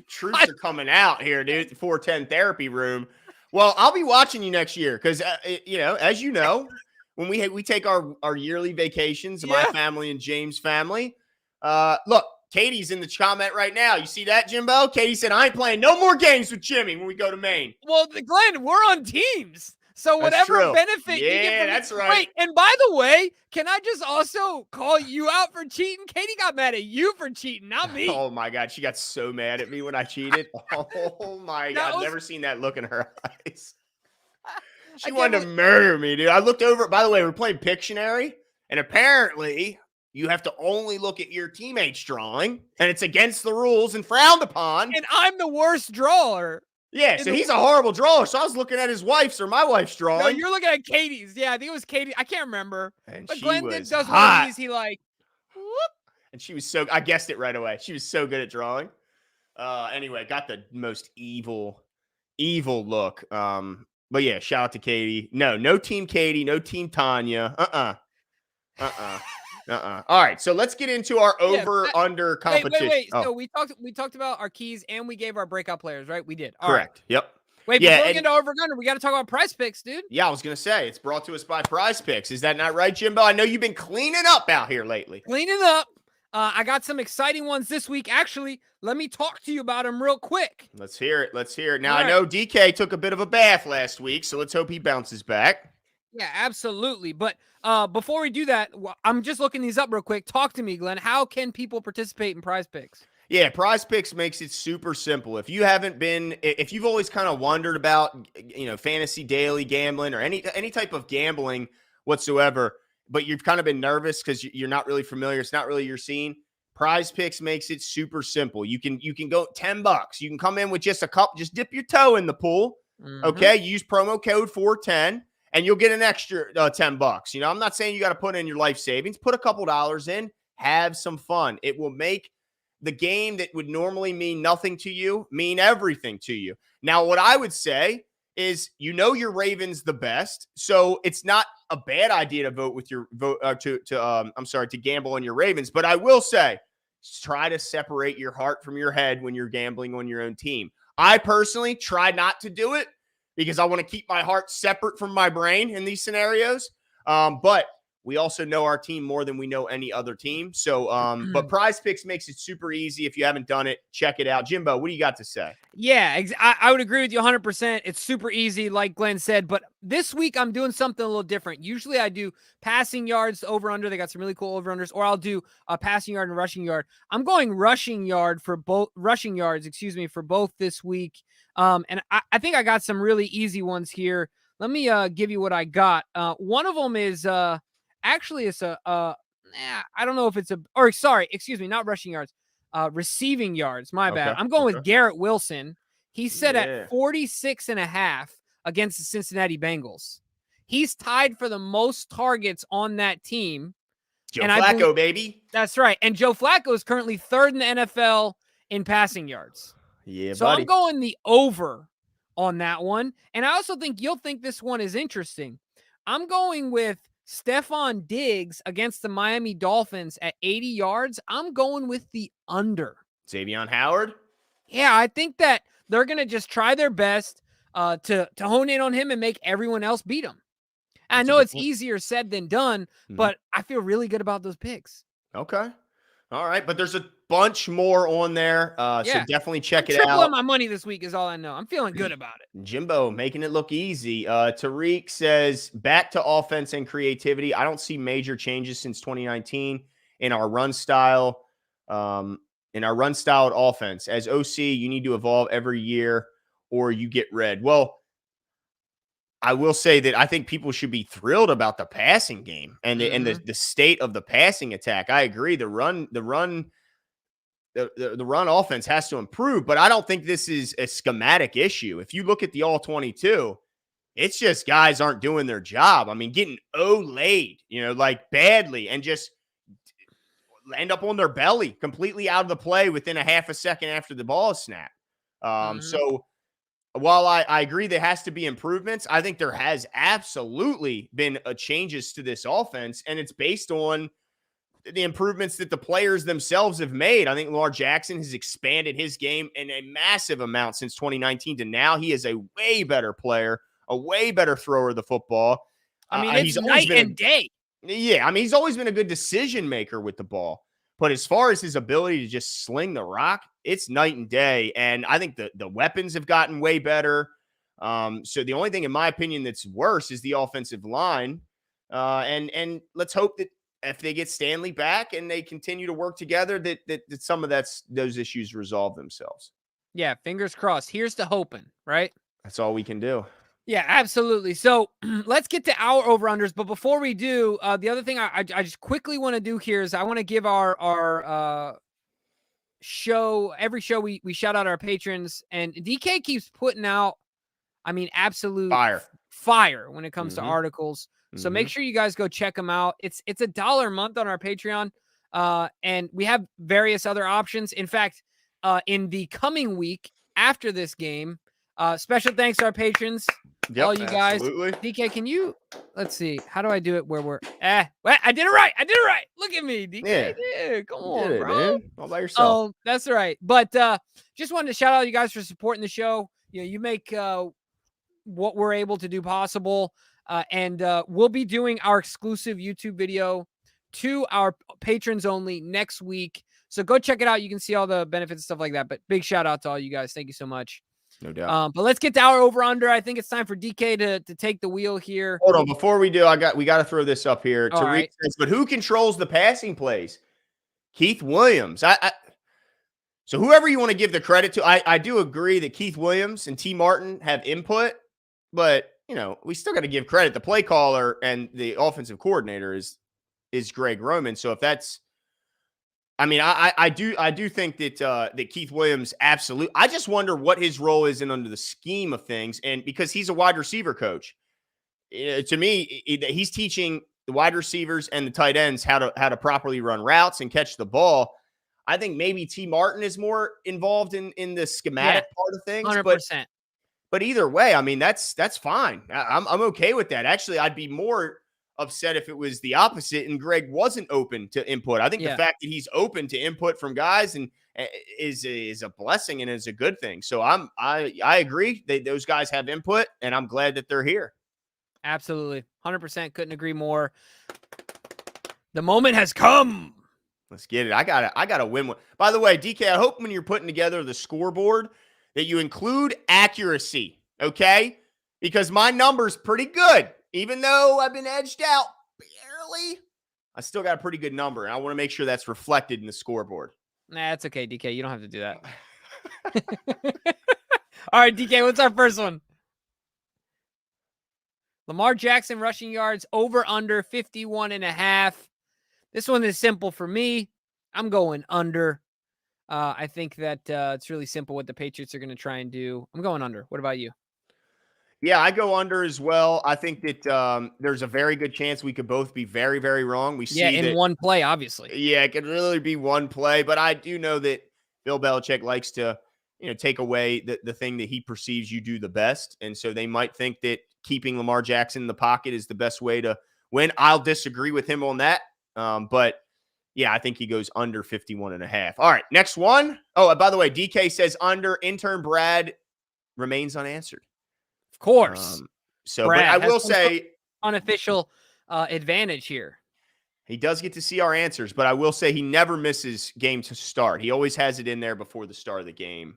Truths are coming out here, dude. The 410 therapy room. Well, I'll be watching you next year because, as you know, when we take our yearly vacations, my family and James' family. Look, Katie's in the comment right now. You see that, Jimbo? Katie said, I ain't playing no more games with Jimmy when we go to Maine. Well, Glenn, we're on teams. So whatever benefit you get from that's right. Wait, and by the way, can I just also call you out for cheating? Katie got mad at you for cheating, not me. Oh my God, she got so mad at me when I cheated. Oh my God, I've never seen that look in her eyes. She wanted to murder me, dude. I looked over. By the way, we're playing Pictionary, and apparently you have to only look at your teammates' drawing, and it's against the rules and frowned upon. And I'm the worst drawer. Yeah, so he's a horrible drawer. So I was looking at his wife's or my wife's drawing. No, you're looking at Katie's. Yeah, I think it was Katie. I can't remember. And but she Glenn was does hot. one of these. He like, whoop. And she was so, I guessed it right away. She was so good at drawing. Anyway, got the most evil look. But yeah, shout out to Katie. No team Katie, no team Tanya. All right, so let's get into our over-under competition. Wait. So we talked about our keys and we gave our breakout players, right? We did. Correct. Right. Yep. Wait, before we get into over-under, we got to talk about Prize Picks, dude. Yeah, I was going to say, it's brought to us by Prize Picks. Is that not right, Jimbo? I know you've been cleaning up out here lately. Cleaning up. I got some exciting ones this week. Actually, let me talk to you about them real quick. Let's hear it. Now, I know DK took a bit of a bath last week, so let's hope he bounces back. Yeah, absolutely. But before we do that, I'm just looking these up real quick. Talk to me, Glenn. How can people participate in Prize Picks? Yeah, Prize Picks makes it super simple. If you've always kind of wondered about, fantasy daily gambling or any type of gambling whatsoever, but you've kind of been nervous because you're not really familiar, it's not really your scene, Prize Picks makes it super simple. You can go $10. You can come in with just just dip your toe in the pool. Mm-hmm. Okay, use promo code 410. And you'll get an extra $10. I'm not saying you got to put in your life savings. Put a couple dollars in. Have some fun. It will make the game that would normally mean nothing to you mean everything to you. Now, what I would say is, your Ravens the best, so it's not a bad idea to vote with your vote to gamble on your Ravens. But I will say, try to separate your heart from your head when you're gambling on your own team. I personally try not to do it, because I want to keep my heart separate from my brain in these scenarios. But we also know our team more than we know any other team. So, but Prize Picks makes it super easy. If you haven't done it, check it out. Jimbo, what do you got to say? Yeah, I would agree with you 100%. It's super easy, like Glenn said, but this week I'm doing something a little different. Usually I do passing yards over under. They got some really cool over unders, or I'll do a passing yard and rushing yard. I'm going rushing yards, for both this week. And I think I got some really easy ones here. Let me give you what I got. One of them is actually it's I don't know if it's not rushing yards. Receiving yards. My bad. Okay. I'm going with Garrett Wilson. He's set at 46.5 against the Cincinnati Bengals. He's tied for the most targets on that team. Joe Flacco, baby. That's right. And Joe Flacco is currently third in the NFL in passing yards. Yeah, so buddy. I'm going the over on that one. And I also think you'll think this one is interesting. I'm going with Stephon Diggs against the Miami Dolphins at 80 yards. I'm going with the under. Xavier Howard? Yeah, I think that they're going to just try their best to hone in on him and make everyone else beat him. I know it's easier said than done, but I feel really good about those picks. Okay. All right. But there's a bunch more on there. So definitely check it out. Triple my money this week is all I know. I'm feeling good about it. Jimbo making it look easy. Tariq says, back to offense and creativity. I don't see major changes since 2019 in our run style. In our run-styled offense. As OC, you need to evolve every year or you get red. Well, I will say that I think people should be thrilled about the passing game and the state of the passing attack. I agree. The run offense has to improve, but I don't think this is a schematic issue. If you look at the all 22, it's just guys aren't doing their job. I mean, getting laid, like badly, and just end up on their belly completely out of the play within a half a second after the ball is snapped. So while I agree there has to be improvements, I think there has absolutely been changes to this offense, and it's based on the improvements that the players themselves have made. I think Lamar Jackson has expanded his game in a massive amount since 2019 to now. He is a way better player, a way better thrower of the football. I mean, it's night and day. Yeah, I mean, he's always been a good decision maker with the ball. But as far as his ability to just sling the rock, it's night and day. And I think the weapons have gotten way better. So the only thing, in my opinion, that's worse is the offensive line. And let's hope that if they get Stanley back and they continue to work together, that some of those issues resolve themselves. Yeah, fingers crossed. Here's to hoping, right? That's all we can do. Yeah, absolutely. So let's get to our over-unders. But before we do, the other thing I just quickly want to do here is I want to give our show, every show we shout out our patrons. And DK keeps putting out, I mean, absolute fire when it comes to articles. So make sure you guys go check them out. It's $1 a month on our Patreon. And we have various other options. In fact, in the coming week after this game, special thanks to our patrons. Yep, all you guys. Absolutely. DK, can you, let's see, how do I do it where we're, I did it right. Look at me, DK. Yeah, come on, bro. Man. All by yourself. Oh, that's right. But just wanted to shout out you guys for supporting the show. You make what we're able to do possible. And we'll be doing our exclusive YouTube video to our patrons only next week. So go check it out. You can see all the benefits and stuff like that. But big shout out to all you guys. Thank you so much. No doubt. But let's get to our over-under. I think it's time for DK to take the wheel here. Hold on. Before we do, we got to throw this up here. All Tariq right. says, but who controls the passing plays? Keith Williams. So whoever you want to give the credit to, I do agree that Keith Williams and T. Martin have input, but we still got to give credit. The play caller and the offensive coordinator is Greg Roman. So if that's, I do think that Keith Williams absolutely. I just wonder what his role is under the scheme of things, and because he's a wide receiver coach, to me, he's teaching the wide receivers and the tight ends how to properly run routes and catch the ball. I think maybe T. Martin is more involved in the schematic part of things, 100%. But either way, that's fine. I'm okay with that. Actually, I'd be more upset if it was the opposite and Greg wasn't open to input. I think the fact that he's open to input from guys and is a blessing and is a good thing. So I agree that those guys have input, and I'm glad that they're here. Absolutely. 100%. Couldn't agree more. The moment has come. Let's get it. I gotta win one. By the way, DK, I hope when you're putting together the scoreboard that you include accuracy, okay? Because my number's pretty good. Even though I've been edged out barely, I still got a pretty good number, and I want to make sure that's reflected in the scoreboard. Nah, it's okay, DK. You don't have to do that. All right, DK, what's our first one? Lamar Jackson rushing yards over under 51.5. This one is simple for me. I'm going under. I think that it's really simple what the Patriots are going to try and do. I'm going under. What about you? Yeah, I go under as well. I think that there's a very good chance we could both be very, very wrong. We see in that, one play, obviously. Yeah, it could really be one play, but I do know that Bill Belichick likes to, take away the thing that he perceives you do the best. And so they might think that keeping Lamar Jackson in the pocket is the best way to win. I'll disagree with him on that. But yeah, I think he goes under 51.5. All right, next one. Oh, and by the way, DK says under. Intern Brad remains unanswered. Of course. But I will say unofficial advantage here. He does get to see our answers, but I will say he never misses game to start. He always has it in there before the start of the game.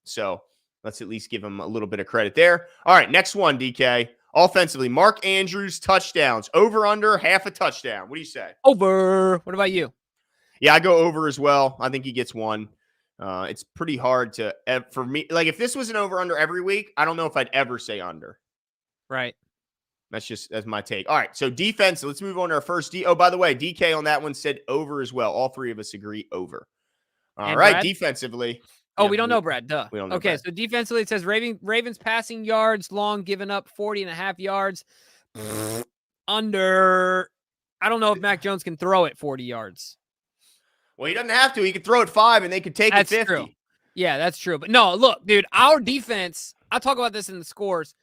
So let's at least give him a little bit of credit there. All right, next one, DK. Offensively, Mark Andrews touchdowns. Over, under, half a touchdown. What do you say? Over. What about you? Yeah, I go over as well. I think he gets one. It's pretty hard to, for me, like if this was an over, under every week, I don't know if I'd ever say under. Right. That's my take. All right, so defense. Let's move on to our first. Oh, by the way, DK on that one said over as well. All three of us agree over. All right, Brad? Defensively. Oh, we don't know, Brad. Duh. We don't know. Okay, Brad. So defensively, it says Ravens passing yards long, giving up 40.5 yards. Under. I don't know if Mac Jones can throw it 40 yards. Well, he doesn't have to. He could throw it 5, and they could take it 50. True. Yeah, that's true. But no, look, dude, our defense. I'll talk about this in the scores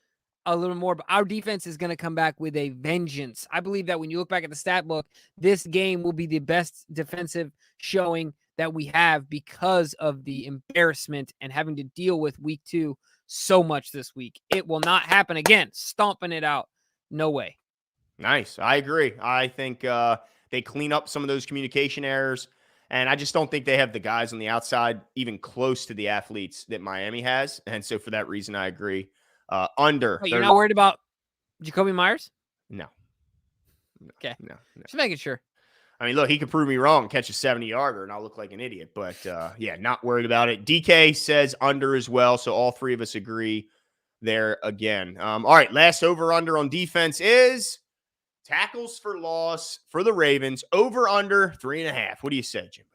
a little more, but our defense is going to come back with a vengeance. I believe that when you look back at the stat book, this game will be the best defensive showing that we have because of the embarrassment and having to deal with week 2 so much this week. It will not happen again. Stomping it out. No way. Nice. I agree. I think they clean up some of those communication errors, and I just don't think they have the guys on the outside even close to the athletes that Miami has. And so for that reason, I agree. Under. Wait, you're not worried about Jacoby Myers? No. Okay. No. Just making sure. I mean, look, he could prove me wrong, catch a 70-yarder, and I'll look like an idiot. But, yeah, not worried about it. DK says under as well, so all three of us agree there again. All right, last over-under on defense is tackles for loss for the Ravens. Over-under 3.5. What do you say, Jimbo?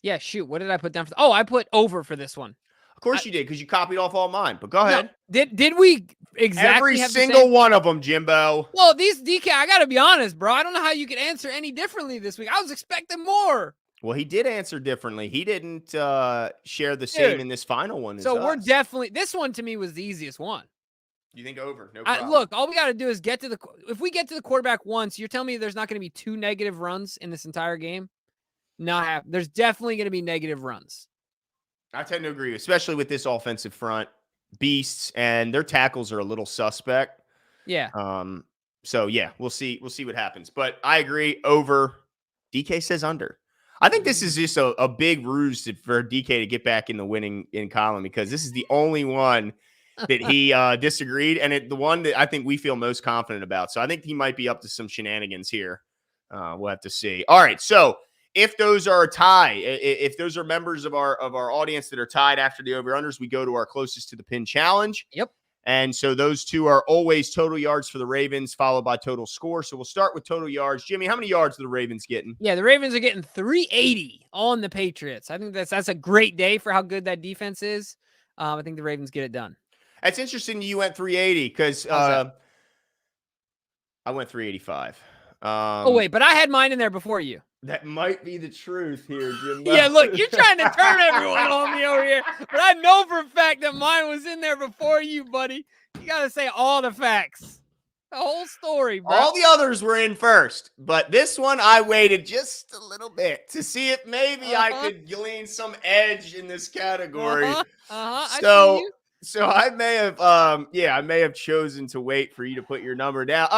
Yeah, shoot. What did I put down? I put over for this one. Of course you did, because you copied off all mine. But go ahead. Did we exactly every single one of them, Jimbo? Well, these DK, I got to be honest, bro. I don't know how you could answer any differently this week. I was expecting more. Well, he did answer differently. He didn't share the same in this final one. So we're definitely, this one to me was the easiest one. You think over? No problem. Look, all we got to do is if we get to the quarterback once, you're telling me there's not going to be 2 negative runs in this entire game? There's definitely going to be negative runs. I tend to agree, especially with this offensive front. Beasts, and their tackles are a little suspect. Yeah. So yeah, we'll see what happens. But I agree, over. DK says under. I think this is just a big ruse for DK to get back in the winning in column, because this is the only one that he disagreed, and the one that I think we feel most confident about. So I think he might be up to some shenanigans here. We'll have to see. All right, so if those are a tie, if those are members of our audience that are tied after the over-unders, we go to our closest to the pin challenge. Yep. And so those two are always total yards for the Ravens, followed by total score. So we'll start with total yards. Jimmy, how many yards are the Ravens getting? Yeah, the Ravens are getting 380 on the Patriots. I think that's a great day for how good that defense is. I think the Ravens get it done. That's interesting you went 380, because I went 385. Wait, but I had mine in there before you. That might be the truth here, Jimbo. Yeah, look, you're trying to turn everyone on me over here. But I know for a fact that mine was in there before you, buddy. You got to say all the facts. The whole story, bro. All the others were in first. But this one, I waited just a little bit to see if maybe I could glean some edge in this category. So I may have chosen to wait for you to put your number down.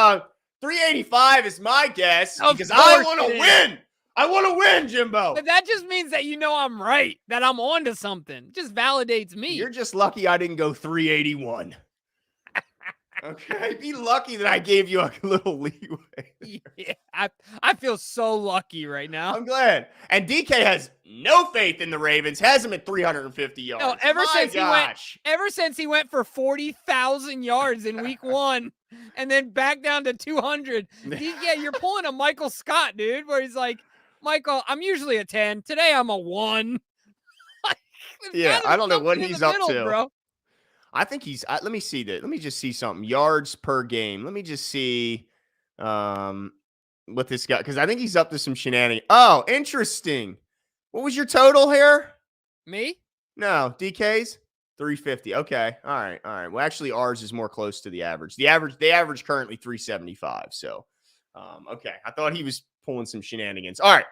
385 is my guess Of because I course want it to is. win. I want to win, Jimbo. But that just means that I'm right, that I'm on to something. It just validates me. You're just lucky I didn't go 381. Okay, be lucky that I gave you a little leeway. Yeah, I feel so lucky right now. I'm glad. And DK has no faith in the Ravens. Has him at 350 yards. No, ever since he went for 40,000 yards in week 1 and then back down to 200. Yeah, you're pulling a Michael Scott, dude, where he's like, Michael, I'm usually a 10. Today I'm a 1. Yeah, I don't know what he's up to. Bro. I think he's let me see that. Let me just see something. Yards per game. Let me just see what this guy, because I think he's up to some shenanigans. Oh, interesting. What was your total here? Me? No, DK's 350. Okay. All right. Well, actually, ours is more close to the average. They average currently 375. So okay. I thought he was pulling some shenanigans. All right.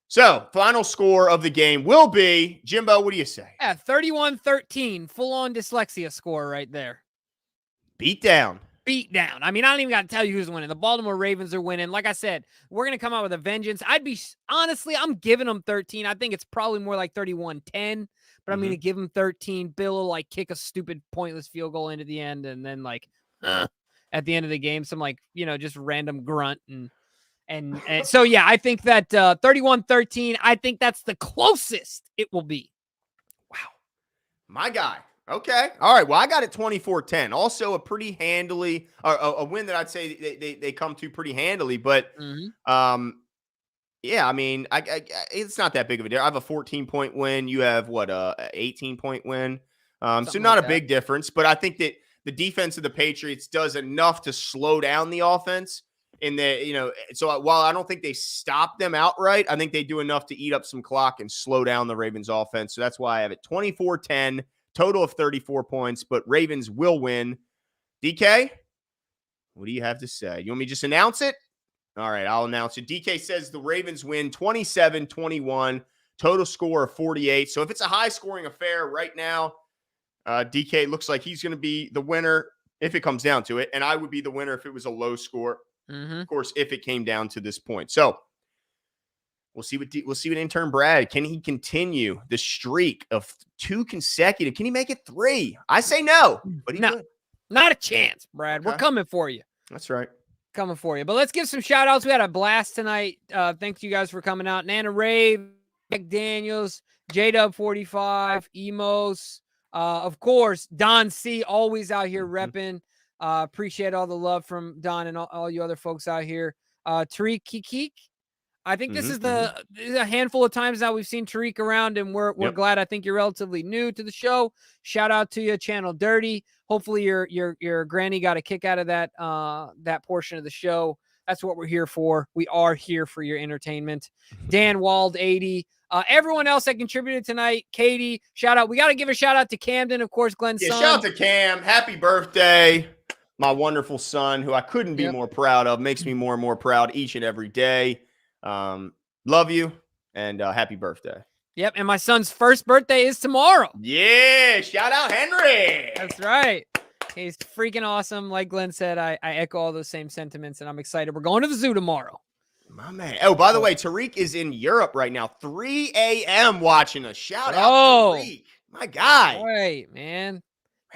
So, final score of the game will be, Jimbo, what do you say? Yeah, 31-13, full-on dyslexia score right there. Beat down. I mean, I don't even got to tell you who's winning. The Baltimore Ravens are winning. Like I said, we're going to come out with a vengeance. Honestly, I'm giving them 13. I think it's probably more like 31-10, but I'm going to give them 13. Bill will, like, kick a stupid, pointless field goal into the end, and then, like, at the end of the game, some, like, just random grunt and so, yeah, I think that 31-13, I think that's the closest it will be. Wow. My guy. Okay. All right. Well, I got it 24-10. Also a pretty handily, a win that I'd say they come to pretty handily. But, yeah, I mean, it's not that big of a deal. I have a 14-point win. You have, what, a 18-point win. So not a big difference. But I think that the defense of the Patriots does enough to slow down the offense. So while I don't think they stop them outright, I think they do enough to eat up some clock and slow down the Ravens offense. So that's why I have it 24-10, total of 34 points, but Ravens will win. DK, what do you have to say? You want me to just announce it? All right, I'll announce it. DK says the Ravens win 27-21, total score of 48. So if it's a high-scoring affair right now, DK looks like he's going to be the winner if it comes down to it, and I would be the winner if it was a low score. Of course, if it came down to this point. So we'll see what intern Brad, can he continue the streak of 2 consecutive? Can he make it 3? I say no, but he could. Not a chance, Brad. Okay. We're coming for you. That's right. Coming for you. But let's give some shout outs. We had a blast tonight. Thanks you guys for coming out. Nana Rave, Nick Daniels, JW45, Emos. Of course, Don C, always out here repping. Appreciate all the love from Don and all you other folks out here. Tariq Kikik. I think this is a handful of times now we've seen Tariq around, and we're glad. I think you're relatively new to the show. Shout out to you, Channel Dirty. Hopefully your granny got a kick out of that portion of the show. That's what we're here for. We are here for your entertainment. Dan Wald 80. Everyone else that contributed tonight, Katie, shout out. We got to give a shout out to Camden, of course, Glenn's son. Shout out to Cam. Happy birthday. My wonderful son, who I couldn't be more proud of, makes me more and more proud each and every day. Love you, and happy birthday. Yep, and my son's first birthday is tomorrow. Yeah, shout out Henry. That's right. He's freaking awesome. Like Glenn said, I echo all those same sentiments, and I'm excited. We're going to the zoo tomorrow. My man. Oh, by the way, Tariq is in Europe right now, 3 a.m. watching us. Shout out Tariq. My guy. Right, man.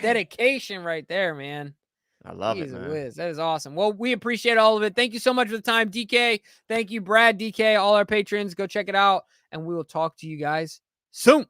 Dedication right there, man. I love it, man. Whiz. That is awesome. Well, we appreciate all of it. Thank you so much for the time, DK. Thank you, Brad, DK, all our patrons. Go check it out, and we will talk to you guys soon.